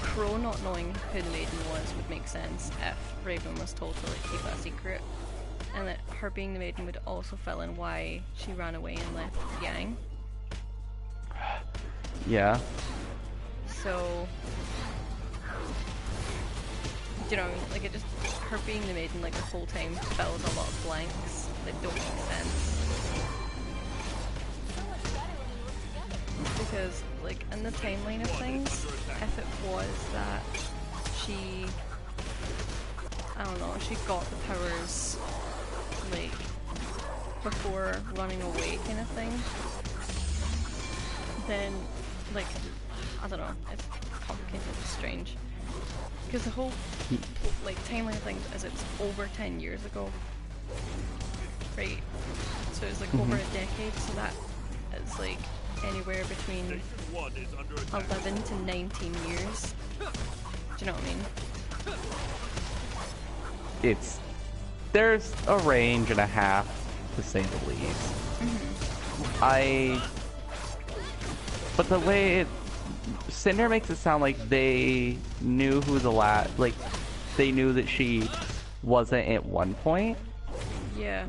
Crow not knowing who the Maiden was would make sense if Raven was told to, like, keep that a secret. And that her being the Maiden would also fill in why she ran away and left Yang. Yeah. So, do you know, like, it just, her being the Maiden, like, the whole time fills a lot of blanks that don't make sense. Because, like, in the timeline of things, if it was that she, I don't know, she got the powers, like, before running away kind of thing, then, like, I don't know, it's complicated, it's strange. Because the whole, like, timeline of things is it's over 10 years ago, right? So it's, like, over a decade, so that is, like, anywhere between Station 1 is under attack. 11 to 19 years. Do you know what I mean? There's a range and a half, to say the least. But the way Cinder makes it sound like they knew who the like, they knew that she wasn't at one point. Yeah.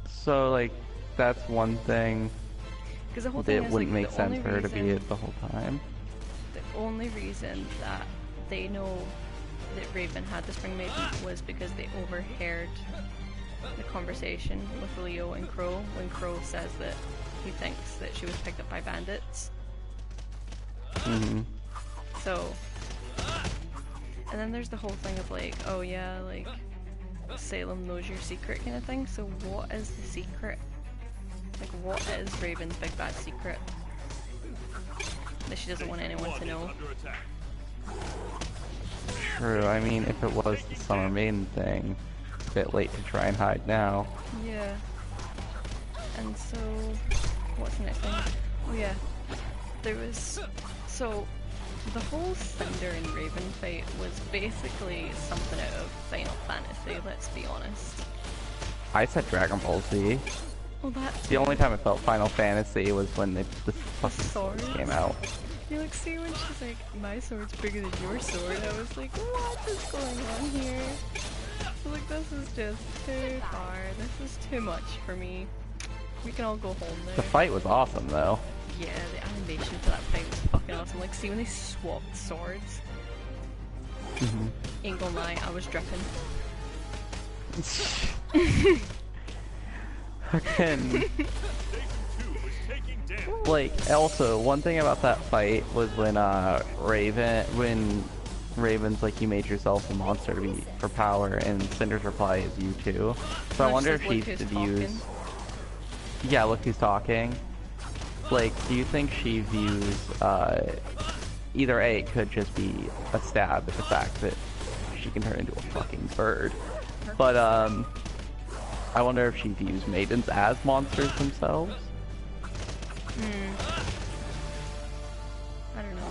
So, like, that's one thing. Because the whole thing It is, wouldn't like, make the sense only for her to be reason- it the whole time. The only reason that they know that Raven had the Spring Maiden was because they overheard the conversation with Leo and Crow when Crow says that he thinks that she was picked up by bandits. So, and then there's the whole thing of, like, oh yeah, like, Salem knows your secret kind of thing, so what is the secret? Like, what is Raven's big bad secret that she doesn't want anyone to know? Under attack. True, I mean, if it was the Summer Maiden thing, a bit late to try and hide now. Yeah. And so, what's the next thing? Oh yeah, there was, so, the whole Cinder and Raven fight was basically something out of Final Fantasy, let's be honest. I said Dragon Ball Z. Well, that's The only time I felt Final Fantasy was when the fucking swords swords came out. You like see when she's like, my sword's bigger than your sword, I was like, what is going on here? I was like, this is just too far, this is too much for me. We can all go home now. The fight was awesome, though. Yeah, the animation for that fight was fucking awesome. Like, see when they swapped swords? Ain't gonna lie, I was dripping. Fucking... Station 2 is taking damage. Like, also, one thing about that fight was when, Raven's like, you made yourself a monster to be for power, and Cinder's reply is you too. So I No, wonder she's if like, he who's did talking? use... Yeah, look who's talking. Like, do you think she views, either A, it could just be a stab at the fact that she can turn into a fucking bird. But, I wonder if she views maidens as monsters themselves. I don't know.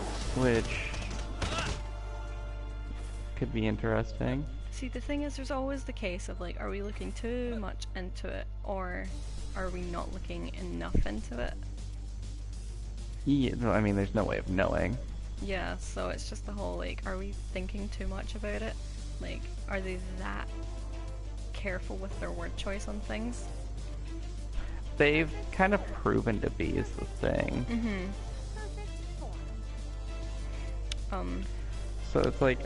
Which could be interesting. See, the thing is, there's always the case of like, are we looking too much into it, or are we not looking enough into it? Yeah, I mean, there's no way of knowing. Yeah, so it's just the whole like, are we thinking too much about it? Like, are they that careful with their word choice on things? They've kind of proven to be is the thing. So it's like,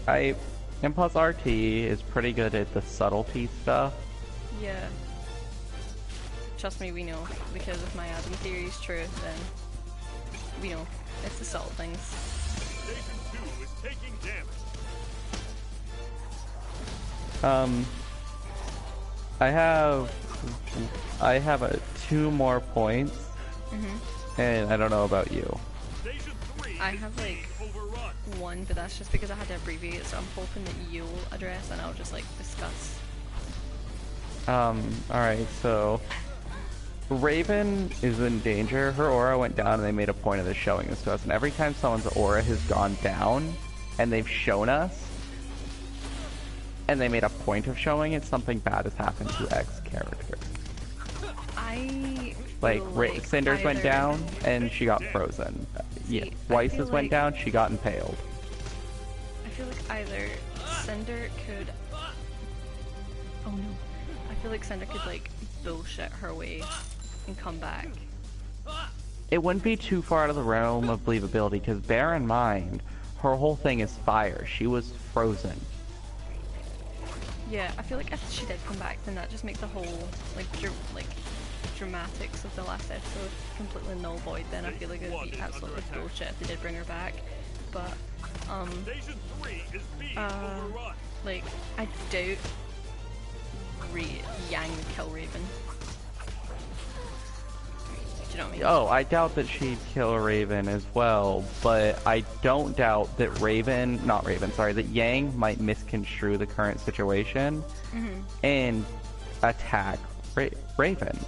Impulse RT is pretty good at the subtlety stuff. Yeah. Trust me, we know, because if my Adam theory is true, then we know it's the subtle things. Station 2 is taking damage. I have 2 more points, and I don't know about you. Station 3 I is have being like overrun. one, but that's just because I had to abbreviate it, so I'm hoping that you'll address and I'll just like discuss. Alright, so Raven is in danger. Her aura went down and they made a point of this showing this to us. And every time someone's aura has gone down and they've shown us, and they made a point of showing it, something bad has happened to X character. I Like, feel like Cinder's went either- down and she got frozen. See, Yeah, I Weiss's feel went like- down, she got impaled. I feel like either Cinder could... Oh no. I feel like Cinder could like bullshit her way and come back. It wouldn't be too far out of the realm of believability, because bear in mind, her whole thing is fire. She was frozen. Yeah, I feel like if she did come back, then that just makes the whole like dramatics of the last episode completely null void. Then I feel like it would be absolutely bullshit if they did bring her back. But Station 3 is being overrun. like I doubt Yang would kill Raven. Do you know what I mean? Oh, I doubt that she'd kill Raven as well, but I don't doubt that that Yang might misconstrue the current situation and attack Raven.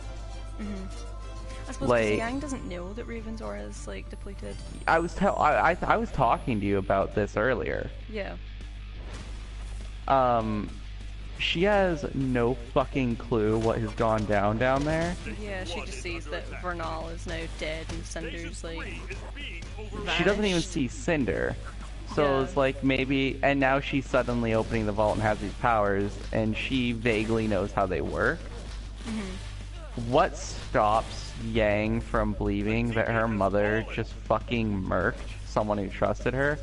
I suppose like- because Yang doesn't know that Raven's aura is like depleted. I was talking to you about this earlier. Yeah. She has no fucking clue what has gone down there. Yeah, she just sees that Vernal is now dead and Cinder's like Is being overrun. She doesn't even vanished. see Cinder. So Yeah. it's like maybe, and now she's suddenly opening the vault and has these powers, and she vaguely knows how they work. What stops Yang from believing that her mother just fucking murked someone who trusted her?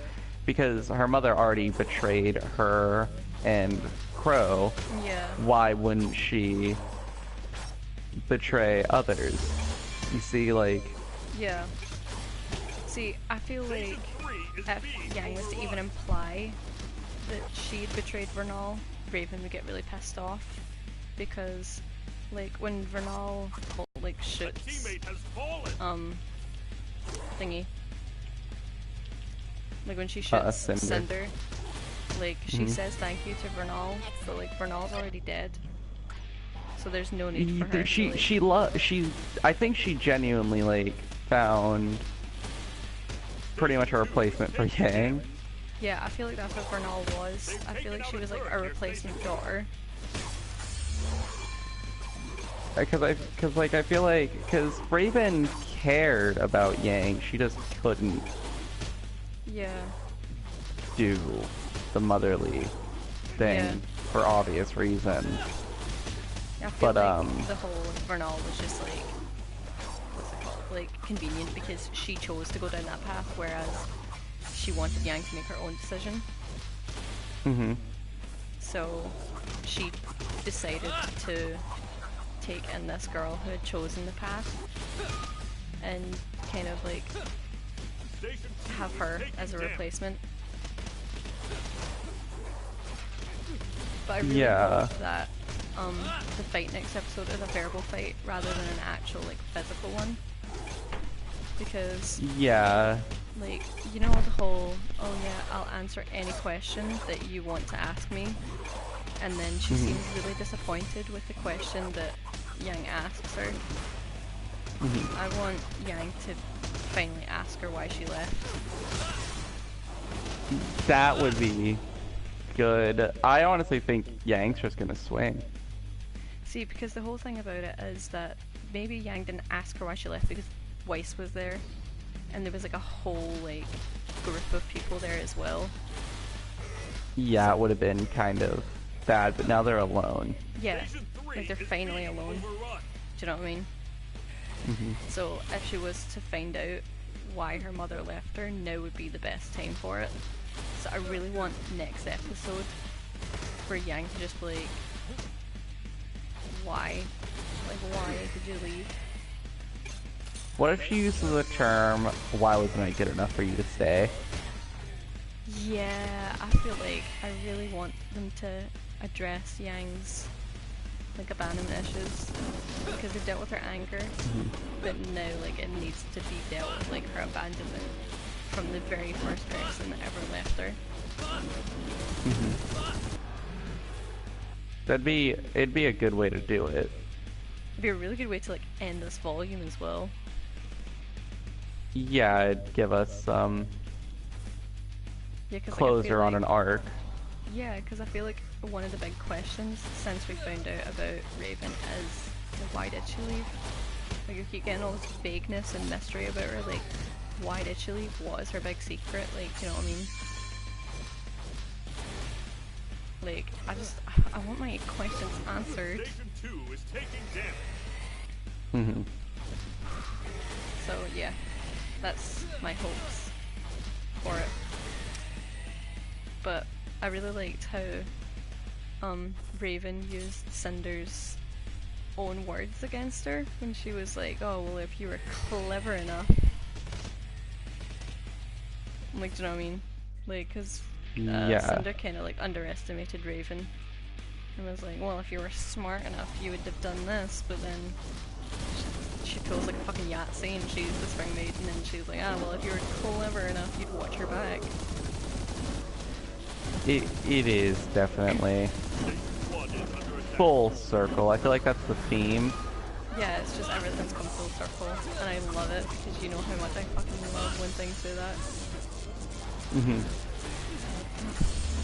Because her mother already betrayed her and Crow. Yeah. Why wouldn't she betray others? You see, like, Yeah. See, I feel like if Yang was to even imply that she'd betrayed Vernal, Raven would get really pissed off. Because, like, when Vernal, like, shoots, Teammate has fallen. thingy. Like, when she shoots Cinder. like, she says thank you to Vernal, but, like, Vernal's already dead. So there's no need for her to, like, I think she genuinely, like, found pretty much a replacement for Yang. yeah, I feel like that's what Vernal was. I feel like she was, like, a replacement daughter. Because Raven cared about Yang, she just couldn't Yeah. do the motherly thing Yeah. for obvious reasons. I feel But, like the whole Vernal was just like, what's it called? Like, convenient because she chose to go down that path, whereas she wanted Yang to make her own decision. So she decided to take in this girl who had chosen the path and kind of like Station 2 have is her taking as a damage. replacement. But I really Yeah. hope that the fight next episode is a verbal fight rather than an actual like physical one. Because Yeah. like, you know the whole, oh yeah, I'll answer any question that you want to ask me, and then she seems really disappointed with the question that Yang asks her. I want Yang to finally ask her why she left. That would be good. I honestly think Yang's just gonna swing. See, because the whole thing about it is that maybe Yang didn't ask her why she left because Weiss was there, and there was like a whole like group of people there as well. Yeah, it would have been kind of bad, but now they're alone. Yeah, like they're finally alone. Do you know what I mean? So if she was to find out why her mother left her, now would be the best time for it. So I really want next episode for Yang to just be like, why? Like, why did you leave? What if she uses the term, why wasn't I good enough for you to stay? Yeah, I feel like I really want them to address Yang's like abandonment issues, because they've dealt with her anger, but now like it needs to be dealt with, like her abandonment from the very first person that ever left her. It'd be a good way to do it. It'd be a really good way to like end this volume as well. Yeah, it'd give us some Yeah, 'cause, like, I closure feel on like, an arc. Yeah, because I feel like one of the big questions since we found out about Raven is, like, why did she leave? Like, you keep getting all this vagueness and mystery about her, like, why did she leave? What is her big secret? Like, you know what I mean? Like, I want my questions answered. Station 2 is taking damage. So, yeah, that's my hopes for it. But I really liked how Raven used Cinder's own words against her when she was like, oh, well, if you were clever enough. Like, do you know what I mean? Like, because Yeah. Cinder kind of like underestimated Raven and was like, well, if you were smart enough, you would have done this, but then she feels like a fucking Yahtzee and she's the spring maiden, and she's like, ah, well, if you were clever enough, you'd watch her back. It is definitely full circle. I feel like that's the theme. Yeah, it's just everything's come full circle, and I love it because you know how much I fucking love when things do that.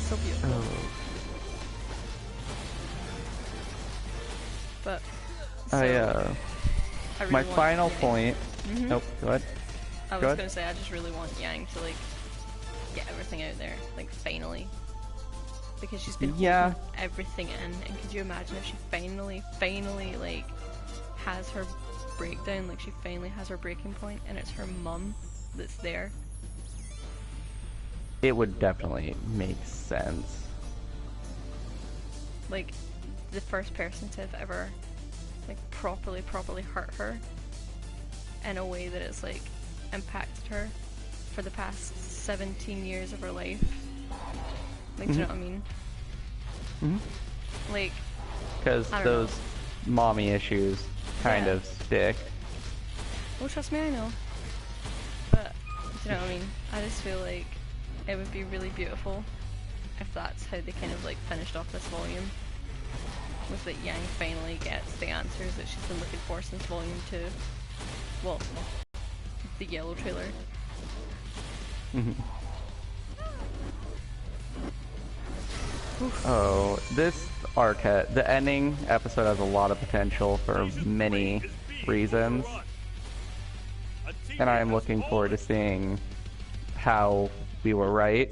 So beautiful. But so, I really my want final Yang. point. Nope, go ahead. I was Go ahead. gonna say I just really want Yang to like get everything out there, like finally, because she's been Yeah. holding everything in. And could you imagine if she finally like has her breakdown, like she finally has her breaking point, and it's her mum that's there. It would definitely make sense. Like the first person to have ever like properly hurt her in a way that it's like impacted her for the past 17 years of her life. Like, do you know what I mean? Like, Because I don't those mommy issues kind Yeah. of stick. well, trust me, I know. But, do you know what I mean? I just feel like it would be really beautiful if that's how they kind of like finished off this volume. Was that Yang finally gets the answers that she's been looking for since volume 2. Well, the yellow trailer. Oh, this arc, the ending episode has a lot of potential for many reasons, and I am looking forward to seeing how we were right.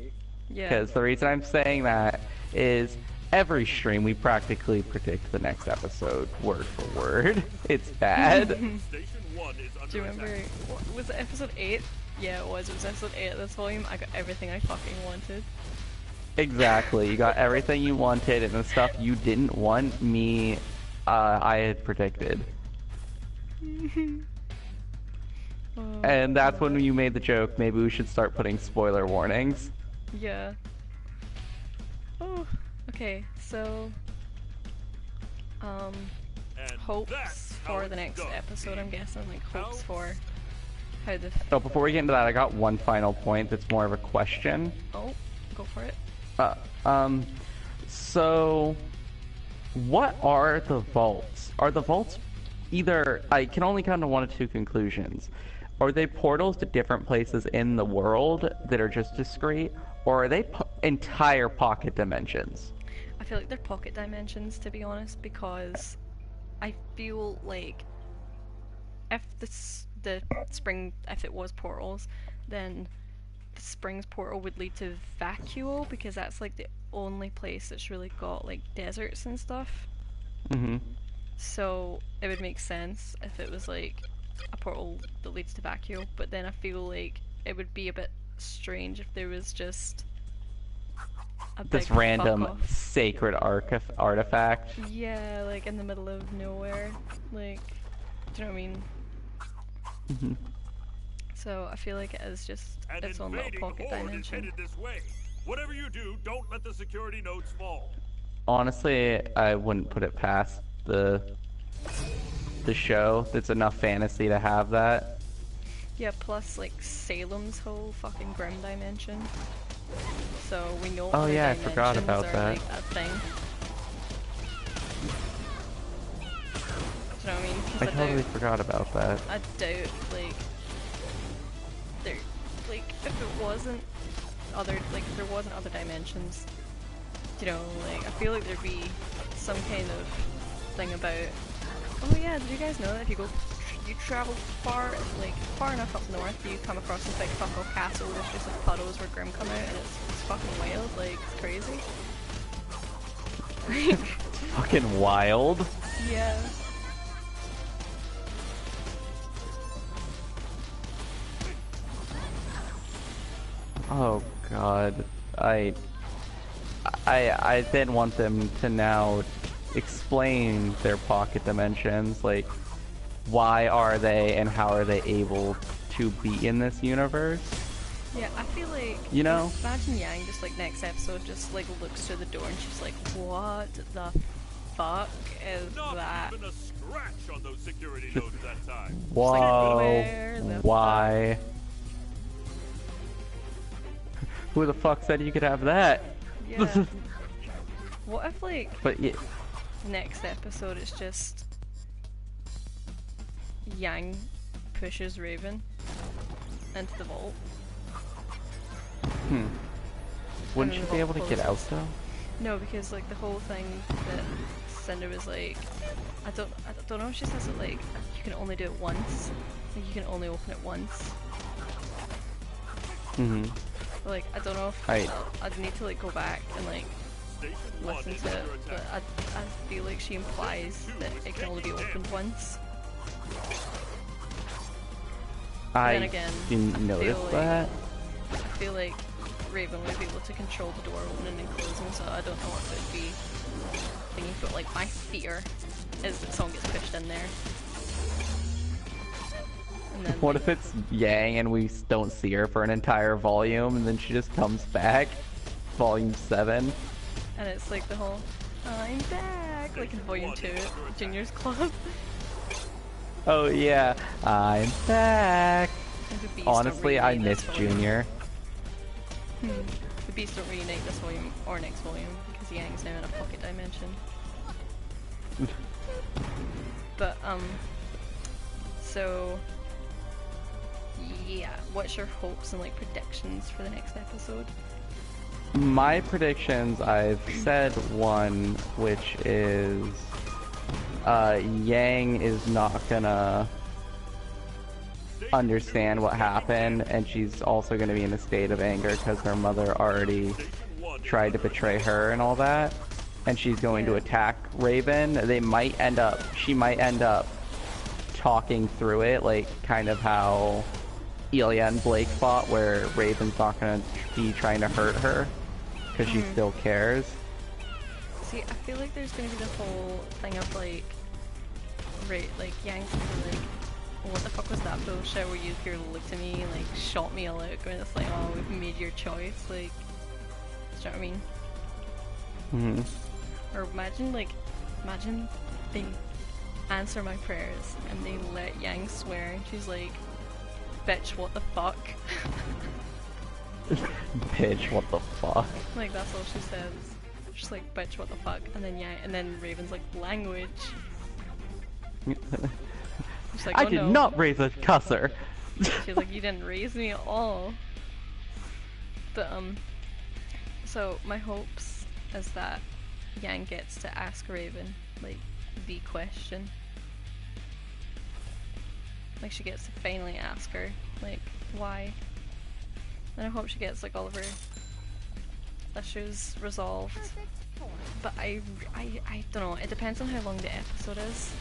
Yeah. Because the reason I'm saying that is every stream we practically predict the next episode word for word. It's bad. Station 1 is under Do you remember, attack. what, was it episode 8? Yeah, it was episode 8 of this volume. I got everything I fucking wanted. Exactly. You got everything you wanted, and the stuff you didn't want, I had predicted. Oh, And that's when you made the joke, maybe we should start putting spoiler warnings. yeah. Oh, okay, so And hopes that's how for it's the next done, episode, I'm team. guessing, like hopes How- for how the So before we get into that, I got one final point that's more of a question. oh, go for it. Uh, um, so what are the vaults? Are the vaults either, I can only come to one of two conclusions. Are they portals to different places in the world that are just discrete, or are they entire pocket dimensions? I feel like they're pocket dimensions, to be honest, because I feel like if the spring, if it was portals, then the springs portal would lead to Vacuo, because that's like the only place that's really got like deserts and stuff. Mm-hmm. So it would make sense if it was like a portal that leads to Vacuo, but then I feel like it would be a bit strange if there was just a big This random fuck off. sacred artifact. Yeah, like in the middle of nowhere. Like, do you know what I mean? Mm-hmm. So I feel like it is just An its own little invading pocket horde is dimension. headed this way. Whatever you do, don't let the security nodes fall. Honestly, I wouldn't put it past the show. It's enough fantasy to have that. Yeah, plus like Salem's whole fucking grim dimension. So we know Oh other yeah, I dimensions forgot about are that. like a thing. Do you know what I mean? 'Cause I totally forgot about that. I doubt like there, like if it wasn't other, like if there wasn't other dimensions, you know, like I feel like there'd be some kind of thing about, oh yeah, did you guys know that if you go, you travel far, like far enough up north, you come across this big fucking castle with just like puddles where Grim come out, and it's fucking wild, like it's crazy. Like, Fucking wild. yeah. Oh god. I then want them to now explain their pocket dimensions, like why are they and how are they able to be in this universe? Yeah, I feel like, You know? imagine Yang just like next episode just like looks through the door and she's like, what the fuck is Not that? even a scratch on those security nodes that time. Whoa. Where the Why? Who the fuck said you could have that? Yeah. What if like But yeah, next episode it's just Yang pushes Raven into the vault? wouldn't then you the be able vault to get out closes. though? No, because like the whole thing that Cinder was like, I don't know if she says it like you can only do it once, like you can only open it once. Mm-hmm. But, like I don't know if I'd need to like go back and like Station 1 listen is to it, under but attack. I feel like she implies that it can only be opened once. then I again, didn't I notice feel like- that. I feel like Raven would be able to control the door opening and closing, so I don't know if it'd be thingy, but like my fear is that someone gets pushed in there. And then What if it's Yang and we don't see her for an entire volume and then she just comes back? Volume 7. and it's like the whole I'm back, like in Volume 2 at Junior's Club. Oh yeah, I'm back. And the Beast don't Honestly, I reunite miss this volume. Junior. The Beast don't reunite this volume or next volume because Yang's now in a pocket dimension. But so yeah, what's your hopes and like predictions for the next episode? My predictions, I've said one, which is Yang is not gonna understand what happened, and she's also gonna be in a state of anger because her mother already tried to betray her and all that, and she's going to Yeah. attack Raven. She might end up talking through it, like kind of how Elia and Blake fought, where Raven's not gonna be trying to hurt her because she still cares. See, I feel like there's gonna be the whole thing of like, right, like Yang's gonna be like, what the fuck was that bullshit where you here looked at me and like shot me a look, and it's like, oh, we've made your choice, like, do you know what I mean? Hmm. Or imagine like Imagine they answer my prayers and they let Yang swear and she's like, bitch, what the fuck? Bitch, what the fuck? Like, that's all she says. She's like, bitch, what the fuck? And then and then Raven's like, language. She's like, I oh, did no. not raise a cusser. She's like, you didn't raise me at all. But, so my hopes is that Yang gets to ask Raven, like, the question. Like, she gets to finally ask her, like, why? And I hope she gets, like, all of her issues resolved. But I don't know, it depends on how long the episode is.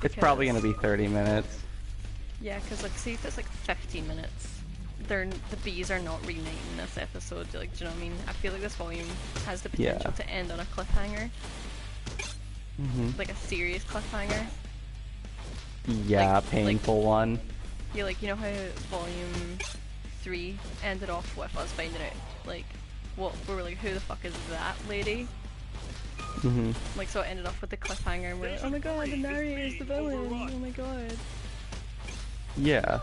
It's probably gonna be 30 minutes. Yeah, because, like, see if it's, like, 15 minutes. The bees are not reuniting this episode, like, do you know what I mean? I feel like this volume has the potential to end on a cliffhanger. Like a serious cliffhanger. Yeah, like, painful one. Yeah, like, you know how volume 3 ended off with us finding out, like, what, we were like, who the fuck is that lady? Like, so it ended off with the cliffhanger and we're like, oh my god, the narrator's the villain, oh my god. Yeah.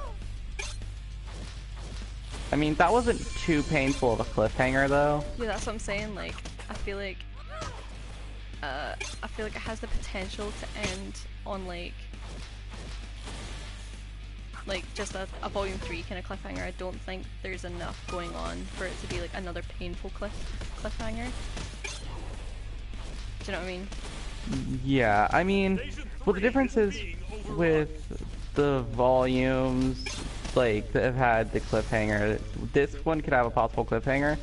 I mean, that wasn't too painful of a cliffhanger, though. Yeah, that's what I'm saying, like, I feel like it has the potential to end on, like just a volume 3 kind of cliffhanger. I don't think there's enough going on for it to be, like, another painful cliffhanger. Do you know what I mean? Yeah, I mean, well, the difference is with the volumes, like, that have had the cliffhanger, this one could have a possible cliffhanger.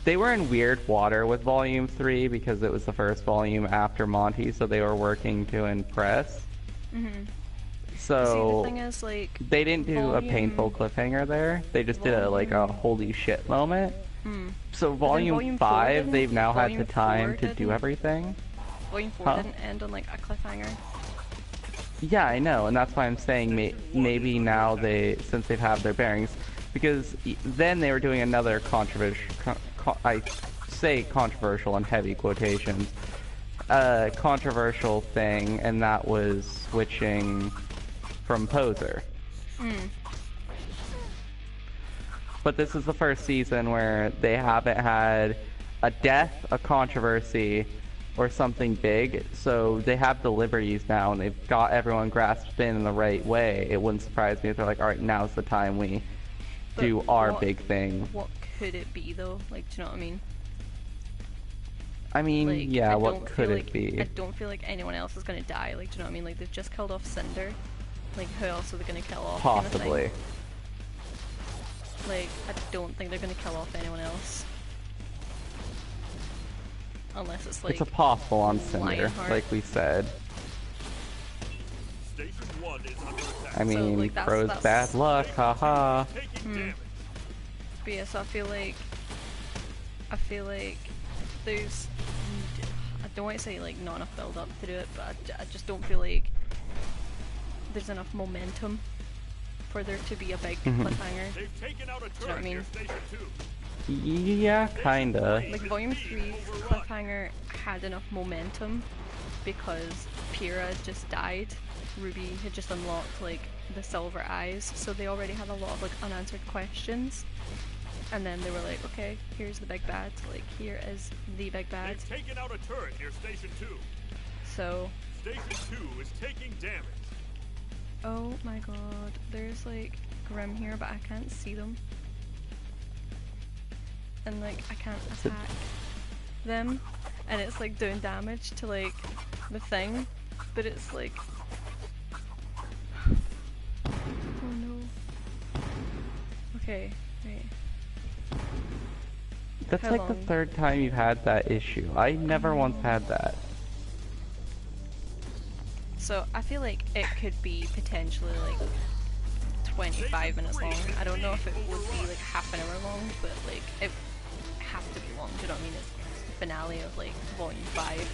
They were in weird water with volume 3 because it was the first volume after Monty, so they were working to impress. So, see, the thing is, like, they didn't do a painful cliffhanger there. They just did a holy shit moment. So volume 5, they've now had the time to do everything. Volume 4 didn't end on, like, a cliffhanger. Yeah, I know, and that's why I'm saying maybe now since they've had their bearings, because then they were doing another controversial, I say controversial in heavy quotations, controversial thing, and that was switching from Poser. But this is the first season where they haven't had a death, a controversy, or something big, so they have the liberties now, and they've got everyone grasped in the right way. It wouldn't surprise me if they're like, alright, now's the time we do our big thing. What could it be, though? Like, do you know what I mean? I mean, like, yeah, what could it be? I don't feel like anyone else is gonna die, like, do you know what I mean? Like, they've just killed off Cinder. Like, who else are they gonna kill off? Possibly. Kind of thing? Like, I don't think they're gonna kill off anyone else. Unless it's like... It's a possible on Cinder, Lionheart. like we said. Station 1 is under attack. I mean, So, like, Crow's bad luck, haha. But yeah, so I feel like there's... I don't want to say, like, not enough build up to do it, but I just don't feel like there's enough momentum for there to be a big cliffhanger. They've taken out a Do you know what I mean? Station 2. Yeah, kinda. Like, Volume 3's cliffhanger had enough momentum because Pyrrha just died. Ruby had just unlocked, like, the silver eyes, so they already had a lot of, like, unanswered questions. And then they were like, okay, here's the big bad. Like, here is the big bad. They've taken out a turret near Station 2. So... Station 2 is taking damage. Oh my god, there's, like, Grim here, but I can't see them. And, like, I can't attack them. And it's, like, doing damage to, like, the thing. But it's, like... Oh no. Okay, wait. That's How like the long? third time you've had that issue. I never once had that. So, I feel like it could be potentially, like, 25 minutes long. I don't know if it would be, like, half an hour long, but, like, it has to be long, do you know what I mean? It's the finale of, like, Volume 5.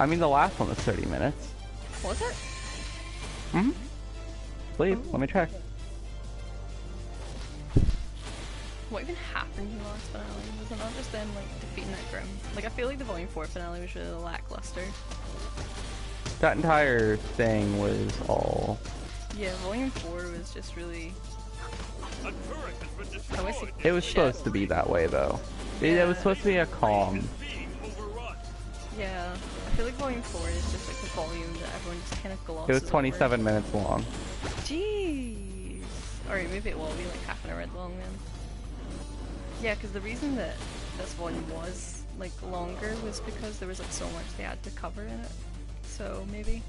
I mean, the last one was 30 minutes. Was it? Please, let me check. what even happened in the last finale? Was it not just them like defeating that Grim? Like I feel like the Volume 4 finale was really lackluster. That entire thing was all... Yeah, Volume 4 was just really... A turret has been I wish destroyed. It was supposed to be that way, though. It was supposed to be a calm. Being overrun. Yeah, I feel like Volume 4 is just like the volume that everyone just kind of glosses It was over. 27 minutes long. Jeez. Alright, maybe it will be like half an hour long then. Yeah, because the reason that this volume was like longer was because there was like so much they had to cover in it. So maybe.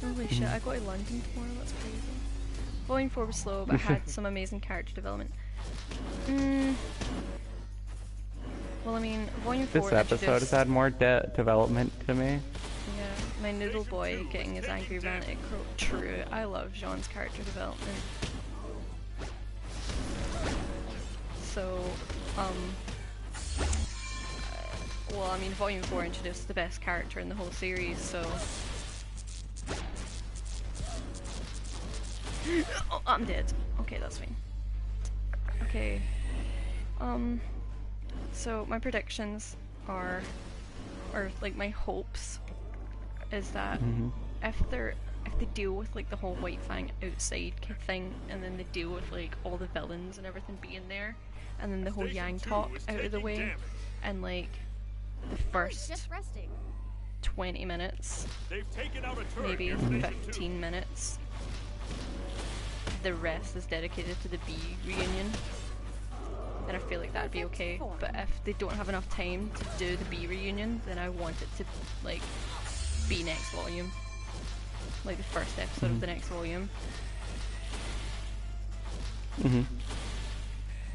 Holy shit, I go to London tomorrow, that's crazy. Volume 4 was slow, but had some amazing character development. Well, I mean, Volume 4 This episode has had more development to me. Yeah, my noodle boy getting his angry rant at True. I love Jean's character development. So, well, I mean, Volume 4 introduced the best character in the whole series, so... Oh, I'm dead. Okay, that's fine. Okay. So my predictions are, or like my hopes, is that if they deal with like the whole White Fang outside thing, and then they deal with like all the villains and everything being there, and then the whole Yang talk out of the way, and like the first 20 minutes, They've taken out a turret maybe near Station 15 minutes, the rest is dedicated to the B reunion. And I feel like that'd be okay, but if they don't have enough time to do the B reunion, then I want it to, like, be next volume. Like the first episode of the next volume.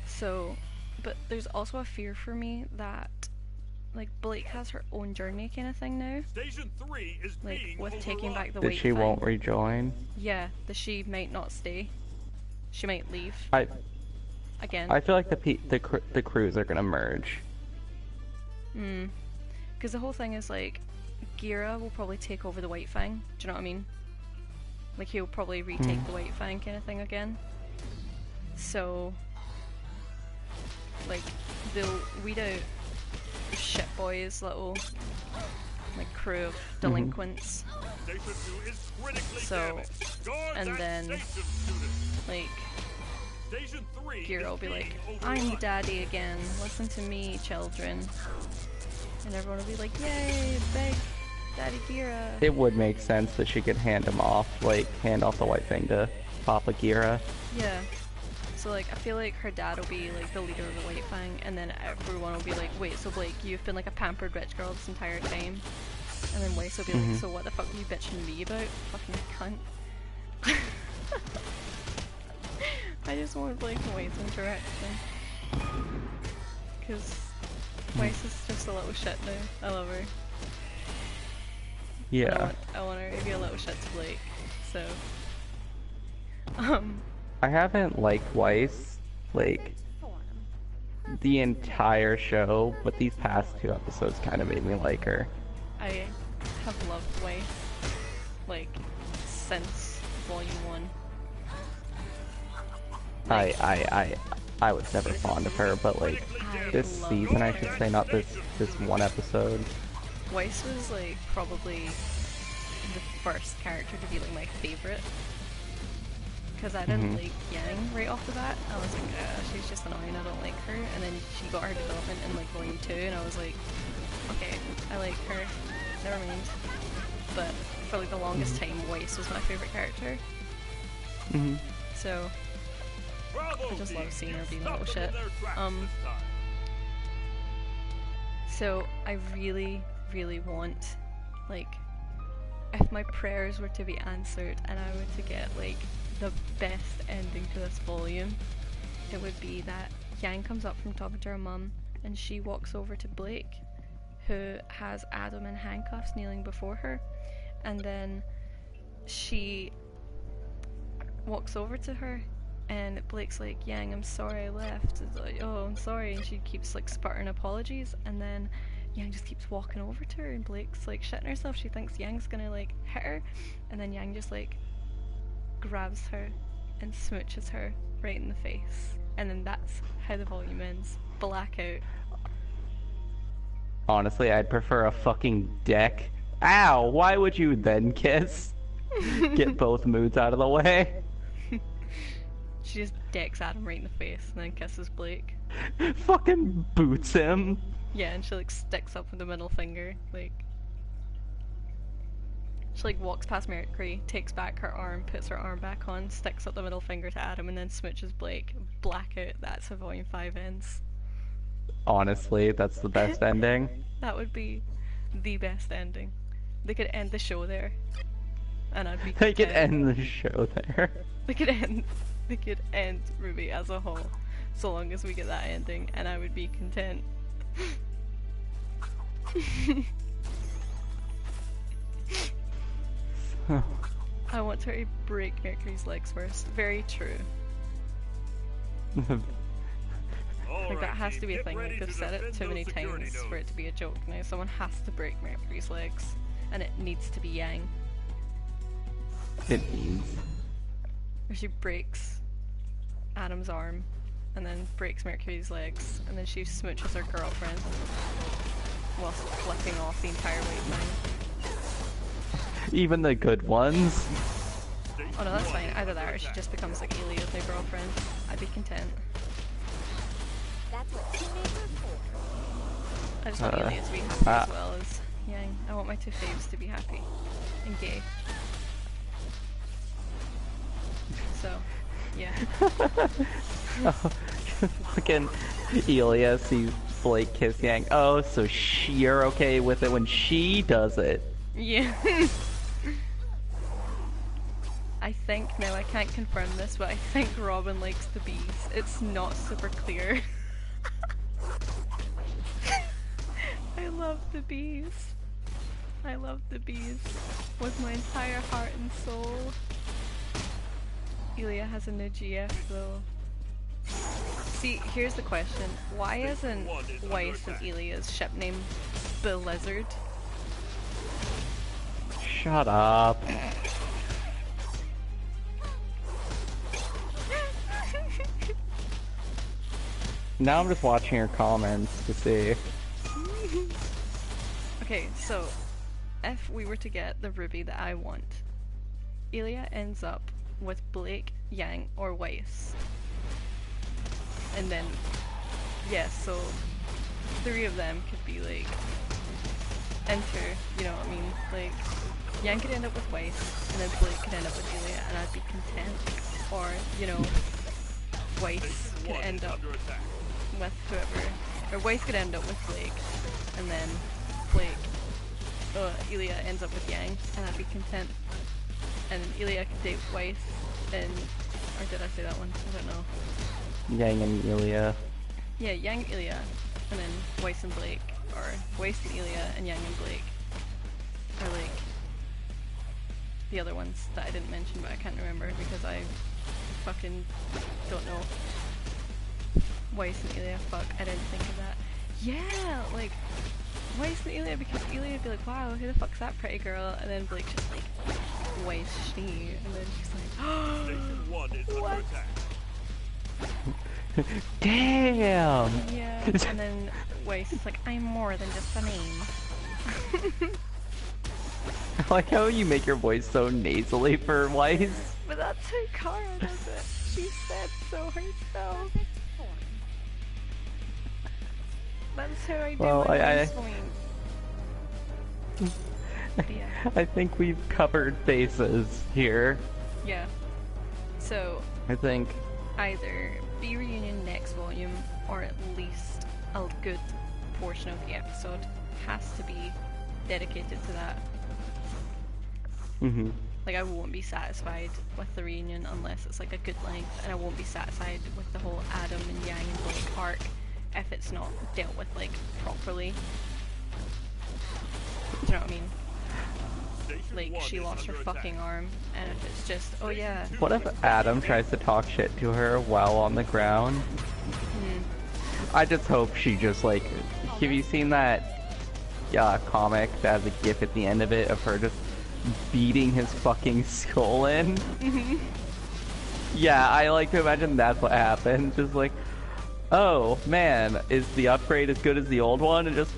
So, but there's also a fear for me that, like, Blake has her own journey kind of thing now. Station 3 is Like, being with taking overrun. back the That White she Fang. won't rejoin. Yeah, that she might not stay. She might leave. Again. I feel like the crews are gonna merge. Because the whole thing is like, Gira will probably take over the White Fang. Do you know what I mean? Like he'll probably retake the White Fang kind of thing again. So, like, they'll weed out shit boys, little like crew of delinquents. Station 2 is critically So, damaged. Guard and that then, station, students. like, Station 3 Gira is will be being like, overrun. I'm the daddy again, listen to me, children. And everyone will be like, yay, big Daddy Gira. It would make sense that she could hand him off, like, hand off the White Thing to Papa Gira. Yeah. So, like, I feel like her dad will be, like, the leader of the White Fang, and then everyone will be like, wait, so Blake, you've been, like, a pampered rich girl this entire time? And then Weiss will be like, so what the fuck are you bitching me about? Fucking cunt. I just want Blake and Weiss interaction. Because Weiss is just a little shit now. I love her. Yeah. I want her to be a little shit to Blake. So, I haven't liked Weiss, like, the entire show, but these past 2 episodes kind of made me like her. I have loved Weiss, like, since Volume 1. I was never fond of her, but like this love season, I her. should say, not this one episode. Weiss was like probably the first character to be like my favorite, because I didn't like Yang right off the bat. I was like, she's just annoying, I don't like her. And then she got her development in like Volume 2, and I was like, okay, I like her, never mind. But for like the longest time, Weiss was my favorite character. So Bravo I just love team. seeing her You being a stopped little them in shit. their tracks this time. So I really, really want, like, if my prayers were to be answered and I were to get like the best ending to this volume, it would be that Yang comes up from talking to her mum and she walks over to Blake, who has Adam in handcuffs kneeling before her, and then she walks over to her and Blake's like, Yang, I'm sorry I left. It's like, oh, I'm sorry, and she keeps like sputtering apologies, and then Yang just keeps walking over to her and Blake's like shitting herself. She thinks Yang's gonna like hit her, and then Yang just like grabs her and smooches her right in the face. And then that's how the volume ends. Blackout. Honestly, I'd prefer a fucking deck. Ow! Why would you then kiss? Get both moods out of the way. She just decks Adam right in the face and then kisses Blake. Fucking boots him. Yeah, and she like sticks up with the middle finger, like. She like walks past Mercury, takes back her arm, puts her arm back on, sticks up the middle finger to Adam, and then smooches Blake. Blackout. That's how Volume 5 ends. Honestly, that's the best ending. That would be the best ending. They could end the show there, and I'd be content. They could end the show there. They could end RWBY as a whole, so long as we get that ending, and I would be content. I want her to break Mercury's legs first. Very true. Like that has to be a thing. Like they've said it too many times for it to be a joke now. Someone has to break Mercury's legs, and it needs to be Yang. It needs. Or she breaks Adam's arm, and then breaks Mercury's legs, and then she smooches her girlfriend whilst flicking off the entire weight line. Even the good ones. Oh no, that's fine. Either that or she just becomes like Elia's new girlfriend. I'd be content. That's what teammates are for. I just want Elia to be happy as well as Yang. I want my two faves to be happy and gay. So, yeah. Fucking Elia sees Blake kiss Yang. Oh, so you're okay with it when she does it. Yeah. I think, now I can't confirm this, but I think Robin likes the bees. It's not super clear. I love the bees. I love the bees with my entire heart and soul. Elia has a new GF though. See, here's the question. Why isn't Weiss and Elia's ship name Blizzard? Shut up. Now I'm just watching your comments to see. Okay, so if we were to get the RWBY that I want, Elia ends up with Blake, Yang, or Weiss. And then, yeah, so 3 of them could be like, enter, you know what I mean? Like, Yang could end up with Weiss, and then Blake could end up with Elia, and I'd be content. Or, you know, Weiss could end up with whoever, or Weiss could end up with Blake, and then Elia ends up with Yang, and I'd be content. And Elia could date Weiss, and, or did I say that one? I don't know. Yang and Elia. Yeah, Yang, Elia, and then Weiss and Blake, or Weiss and Elia, and Yang and Blake, are like the other ones that I didn't mention, but I can't remember because I fucking don't know. Weiss and Elia, fuck, I didn't think of that. Yeah, like, Weiss and Elia, because Elia would be like, wow, who the fuck's that pretty girl? And then Blake's just like, Weiss, she, and then she's like, oh, Station 1 is under what? attack. Damn! Yeah, and then Weiss is like, I'm more than just a name. I like how you make your voice so nasally for Weiss. But that's how Kara does it. She said so herself. That's how I do Well, my voice. Yeah. I think we've covered bases here. Yeah. So, I think. either B reunion next volume, or at least a good portion of the episode has to be dedicated to that. Like, I won't be satisfied with the reunion unless it's like a good length, and I won't be satisfied with the whole Adam and Yang and Blake arc if it's not dealt with like properly. Do you know what I mean? Like, she lost her fucking arm, and if it's just, oh yeah. What if Adam tries to talk shit to her while on the ground? I just hope she just like. Have you seen that comic that has a gif at the end of it of her just beating his fucking skull in? Yeah, I like to imagine that's what happened. Just like, oh man, is the upgrade as good as the old one? And just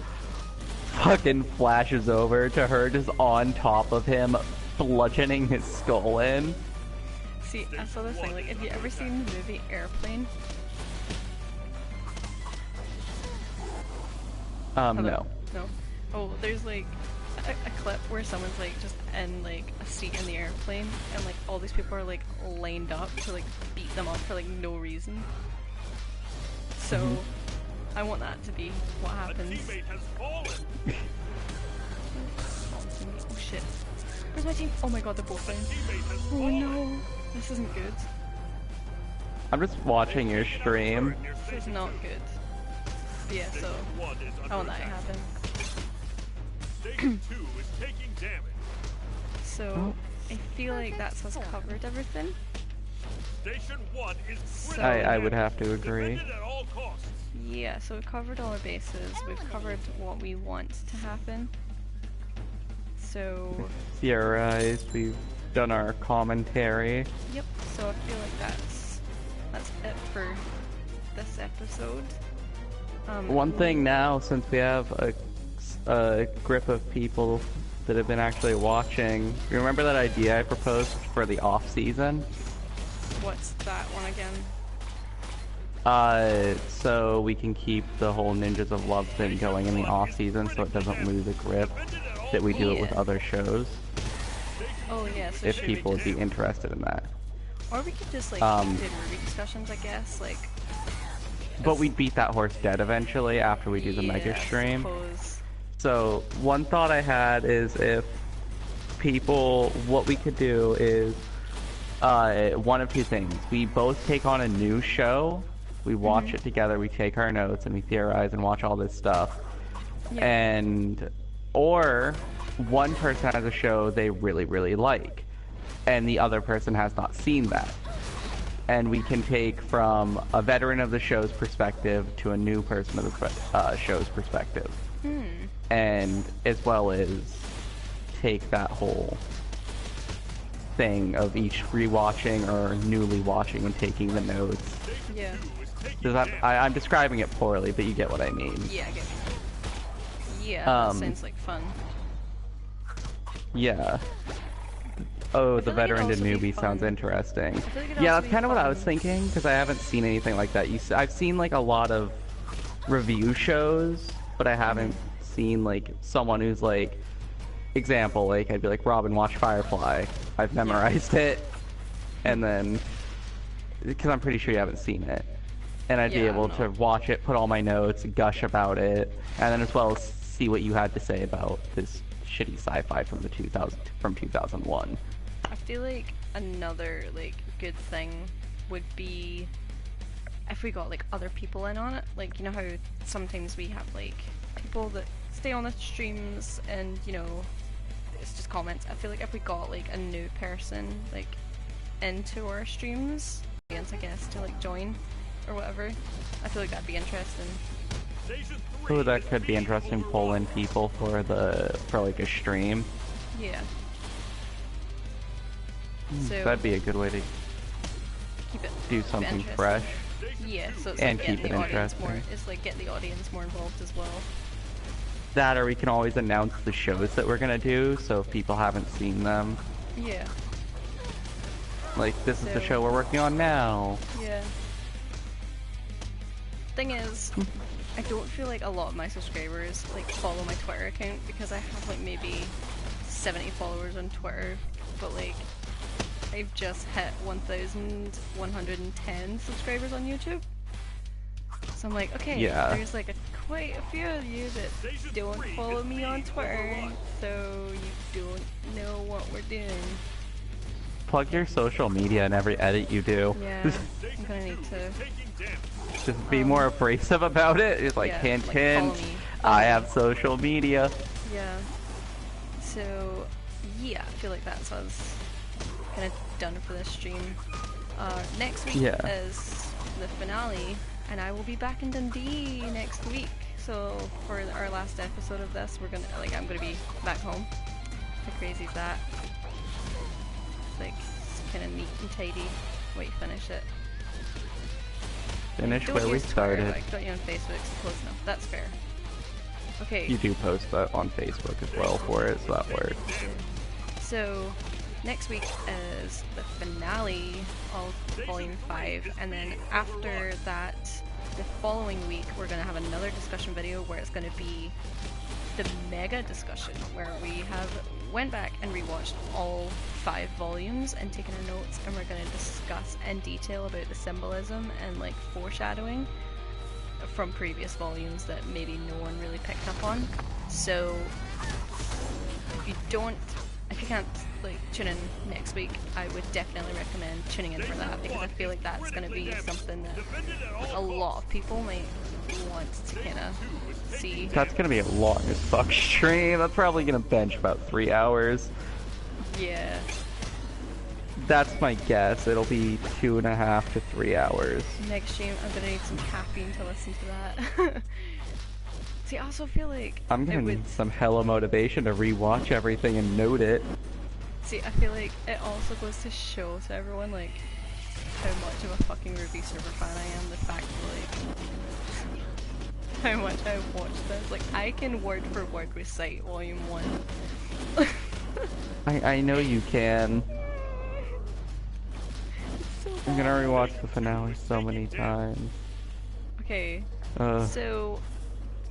fucking flashes over to her just on top of him, bludgeoning his skull in. See, I saw this thing, like, have you ever seen the movie Airplane? No. No. Oh, there's like a clip where someone's like just in like a seat in the airplane and like all these people are like lined up to like beat them up for like no reason. So I want that to be what A happens. teammate has fallen. Oh shit. Where's my team? Oh my god, they're both down. Teammate has Oh fallen. no. This isn't good. I'm just watching your stream. This is not good. But yeah, so One is I want under that to attack. happen. Station 2 is taking damage. So I feel like that's us covered everything. Station 1 is So- critical. I would have to agree. Defend it at all costs. Yeah, so we've covered all our bases. We've covered what we want to happen. So, Theorized, we've done our commentary. yep. So I feel like that's it for this episode. One thing now, since we have a grip of people that have been actually watching, you remember that idea I proposed for the off season? What's that one again? So we can keep the whole Ninjas of Love thing going in the off season, so it doesn't lose a grip that we do it with Yeah. other shows. Oh yeah, so If should we people would just, be interested in that, or we could just like Um, do RWBY discussions, I guess. Like, but we'd beat that horse dead eventually after we do the mega yeah, I stream. suppose. So one thought I had is if people, what we could do is one of two things. We both take on a new show, we watch it together, we take our notes, and we theorize and watch all this stuff. Yeah. And or one person has a show they really, really like, and the other person has not seen that. And we can take from a veteran of the show's perspective to a new person of the show's perspective. And as well as take that whole thing of each rewatching or newly watching and taking the notes. Yeah. Does that, I'm describing it poorly, but you get what I mean. Yeah, I get you. Yeah, that sounds like fun. Yeah. Oh, the feel like it'd veteran to also be newbie sounds fun. interesting. feel like it'd Yeah, also that's be kind of what I was fun. thinking, because I haven't seen anything like that. I've seen like a lot of review shows, but I haven't seen like someone who's like, example, like I'd be like, Robin, watch Firefly. I've memorized it, and then, because I'm pretty sure you haven't seen it. And I'd be Yeah, able no. to watch it, put all my notes, gush about it, and then as well as see what you had to say about this shitty sci-fi from 2001. I feel like another like good thing would be if we got like other people in on it. Like, you know how sometimes we have like people that stay on the streams and, you know, it's just comments. I feel like if we got like a new person like into our streams, I guess, to like join or whatever, I feel like that'd be interesting. Station 3 Oh, that is could be being interesting. overrun. Pull in people for like a stream. Yeah. So That'd be a good way to keep it do keep it something interesting. fresh. Yeah, so it's And like keep getting it the audience more. interesting. It's like get the audience more involved as well. That, or we can always announce the shows that we're gonna do, so if people haven't seen them, Yeah. like, this is the So- show we're working on now. Yeah. Thing is, I don't feel like a lot of my subscribers like follow my Twitter account because I have like maybe 70 followers on Twitter, but like I've just hit 1,110 subscribers on YouTube. So I'm like, okay, Yeah. there's like quite a few of you that don't follow me on Twitter, so you don't know what we're doing. Plug your social media in every edit you do. Yeah, I'm gonna need to. Taking damage. Just be more abrasive about it. It's like, Yeah, hint, like, hint. follow me. I have social media. Yeah. So, yeah, I feel like that's us kind of done for this stream. Next week Yeah. is the finale, and I will be back in Dundee next week. So for our last episode of this, I'm gonna be back home. How crazy is that? It's like kind of neat and tidy. Wait, finish it. Finish Don't where we use Twitter, started. like, got you on Facebook, so close enough. That's fair. Okay. You do post that on Facebook as well for it, so that works. So, next week is the finale of Volume 5, and then after that, the following week, we're going to have another discussion video where it's going to be the mega discussion, where we have went back and rewatched all 5 volumes and taken our notes, and we're going to discuss in detail about the symbolism and like foreshadowing from previous volumes that maybe no one really picked up on. So if you can't like tune in next week, I would definitely recommend tuning in for that, because I feel like that's going to be something that a lot of people might want to kind of see. That's gonna be a long as fuck stream. That's probably gonna bench about 3 hours. Yeah. That's my guess. It'll be 2.5 to 3 hours. Next stream, I'm gonna need some caffeine to listen to that. See, I also feel like I'm gonna need some hella motivation to rewatch everything and note it. See, I feel like it also goes to show to everyone, like, how much of a fucking RWBY server fan I am. The fact that, like, how much I watched this. Like, I can word for word recite Volume 1. I know you can. It's so I'm gonna bad. rewatch the finale so many times. Okay, so,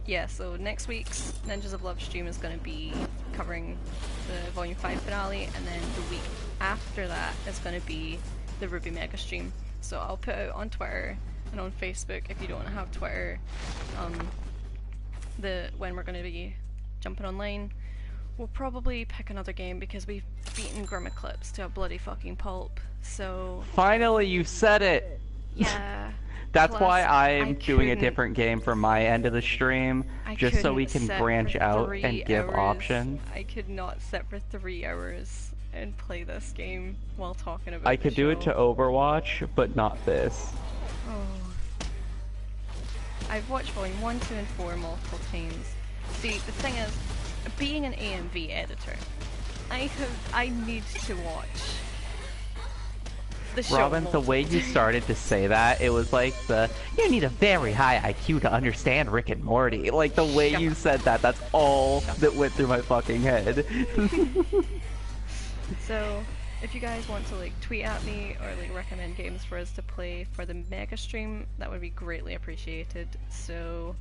yeah, so next week's Ninjas of Love stream is going to be covering the Volume 5 finale, and then the week after that is going to be the RWBY Mega stream. So I'll put out on Twitter and on Facebook, if you don't have Twitter, when we're going to be jumping online. We'll probably pick another game because we've beaten Grim Eclipse to a bloody fucking pulp, so Finally, you said it! yeah. That's Plus, why I'm I doing a couldn't- different game for my end of the stream, I just so we couldn't can sit branch for out 3 and give hours. options. I could not sit for 3 hours and play this game while talking about I the could do it to show. Overwatch, but not this. Oh. I've watched Volume 1, 2, and 4 multiple times. See, the thing is, being an AMV editor, I need to watch the show Robin, the way you started to say that, it was like you need a very high IQ to understand Rick and Morty. Like, the way Shut you up. said that, that's all that went through my fucking head. So, if you guys want to like tweet at me or like recommend games for us to play for the mega stream, that would be greatly appreciated. So,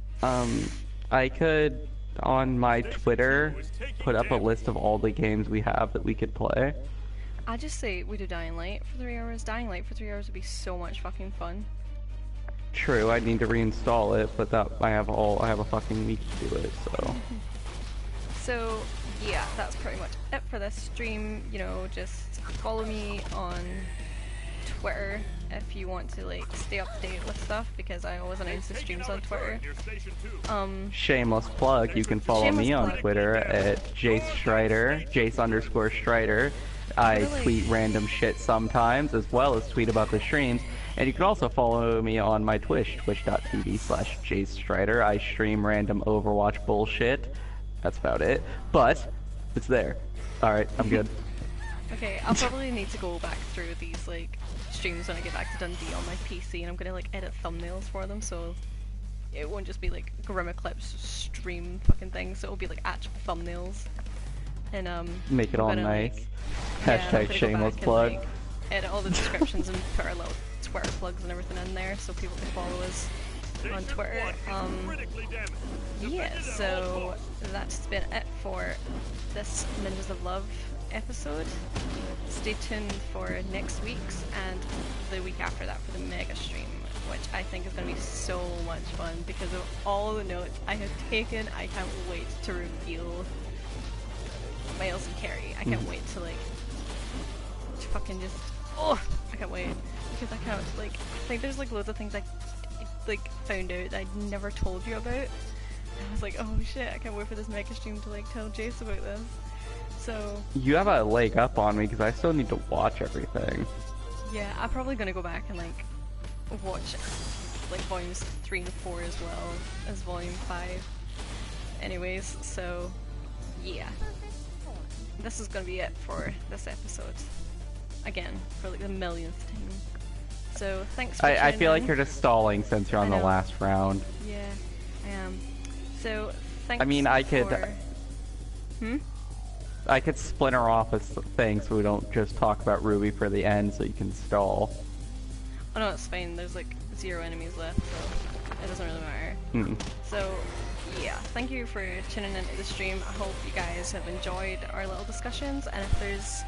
I could, on my Twitter, put up a list of all the games we have that we could play. I just say we do Dying Light for 3 hours. Dying Light for 3 hours would be so much fucking fun. True, I need to reinstall it, but I have a fucking week to do it, so. So, yeah, that's pretty much it for this stream. You know, just follow me on Twitter if you want to like stay up to date with stuff, because I always announce the streams on Twitter. Shameless plug, you can follow Shameless me on plug. Twitter at Jace Strider, Jace_Strider. I Really? tweet random shit sometimes, as well as tweet about the streams. And you can also follow me on my Twitch, twitch.tv/Jace Strider. I stream random Overwatch bullshit. That's about it. But, it's there. Alright, I'm good. Okay, I'll probably need to go back through these like streams when I get back to Dundee on my PC, and I'm gonna like edit thumbnails for them, so it won't just be like Grim Eclipse stream fucking thing, so it'll be like actual thumbnails. And Make it I'm all gonna, nice. like, yeah, I'm Hashtag gonna go shameless back plug. and, like, edit all the descriptions and put our little Twitter plugs and everything in there so people can follow us on Twitter. Yeah, so that's been it for this Ninjas of Love episode. Stay tuned for next week's and the week after that for the mega stream, which I think is going to be so much fun because of all the notes I have taken. I can't wait to reveal Miles and Carrie. I can't wait to like fucking just I can't wait because I can't like I think there's like loads of things I like found out that I'd never told you about. I was like, oh shit, I can't wait for this mega stream to like tell Jace about this. So You have a leg up on me because I still need to watch everything. yeah, I'm probably gonna go back and like watch like volumes 3 and 4 as well as volume 5. Anyways, so yeah. This is gonna be it for this episode. Again, for like the millionth time. So thanks for I tuning feel like in. you're just stalling since you're on I the know. last round. Yeah, I am. So thanks. I mean, I could. for- Hmm? I could splinter off a thing so we don't just talk about Ruby for the end so you can stall. Oh no, it's fine. There's like 0 enemies left, so it doesn't really matter. Hmm. So, yeah, thank you for tuning into the stream. I hope you guys have enjoyed our little discussions, and if there's,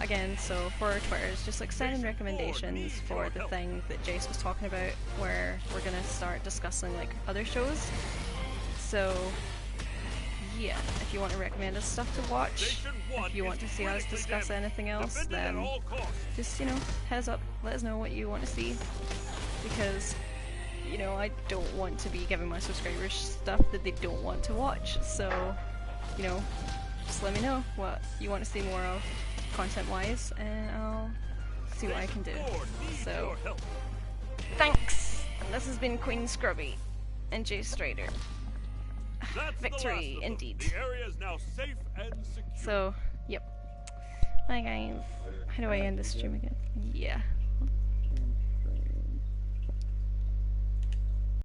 again, so for our Twitters, just like send in recommendations for the thing that Jace was talking about, where we're gonna start discussing like other shows. So, yeah, if you want to recommend us stuff to watch, if you want to see us discuss anything else, then just, you know, heads up, let us know what you want to see, because, you know, I don't want to be giving my subscribers stuff that they don't want to watch, so, you know, just let me know what you want to see more of, content-wise, and I'll see what I can do. So, thanks! And this has been Queen Scrubby, and Jace Strider. Victory, indeed. The area is now safe and secure. So, yep. Bye guys. How do I end this stream again? Yeah.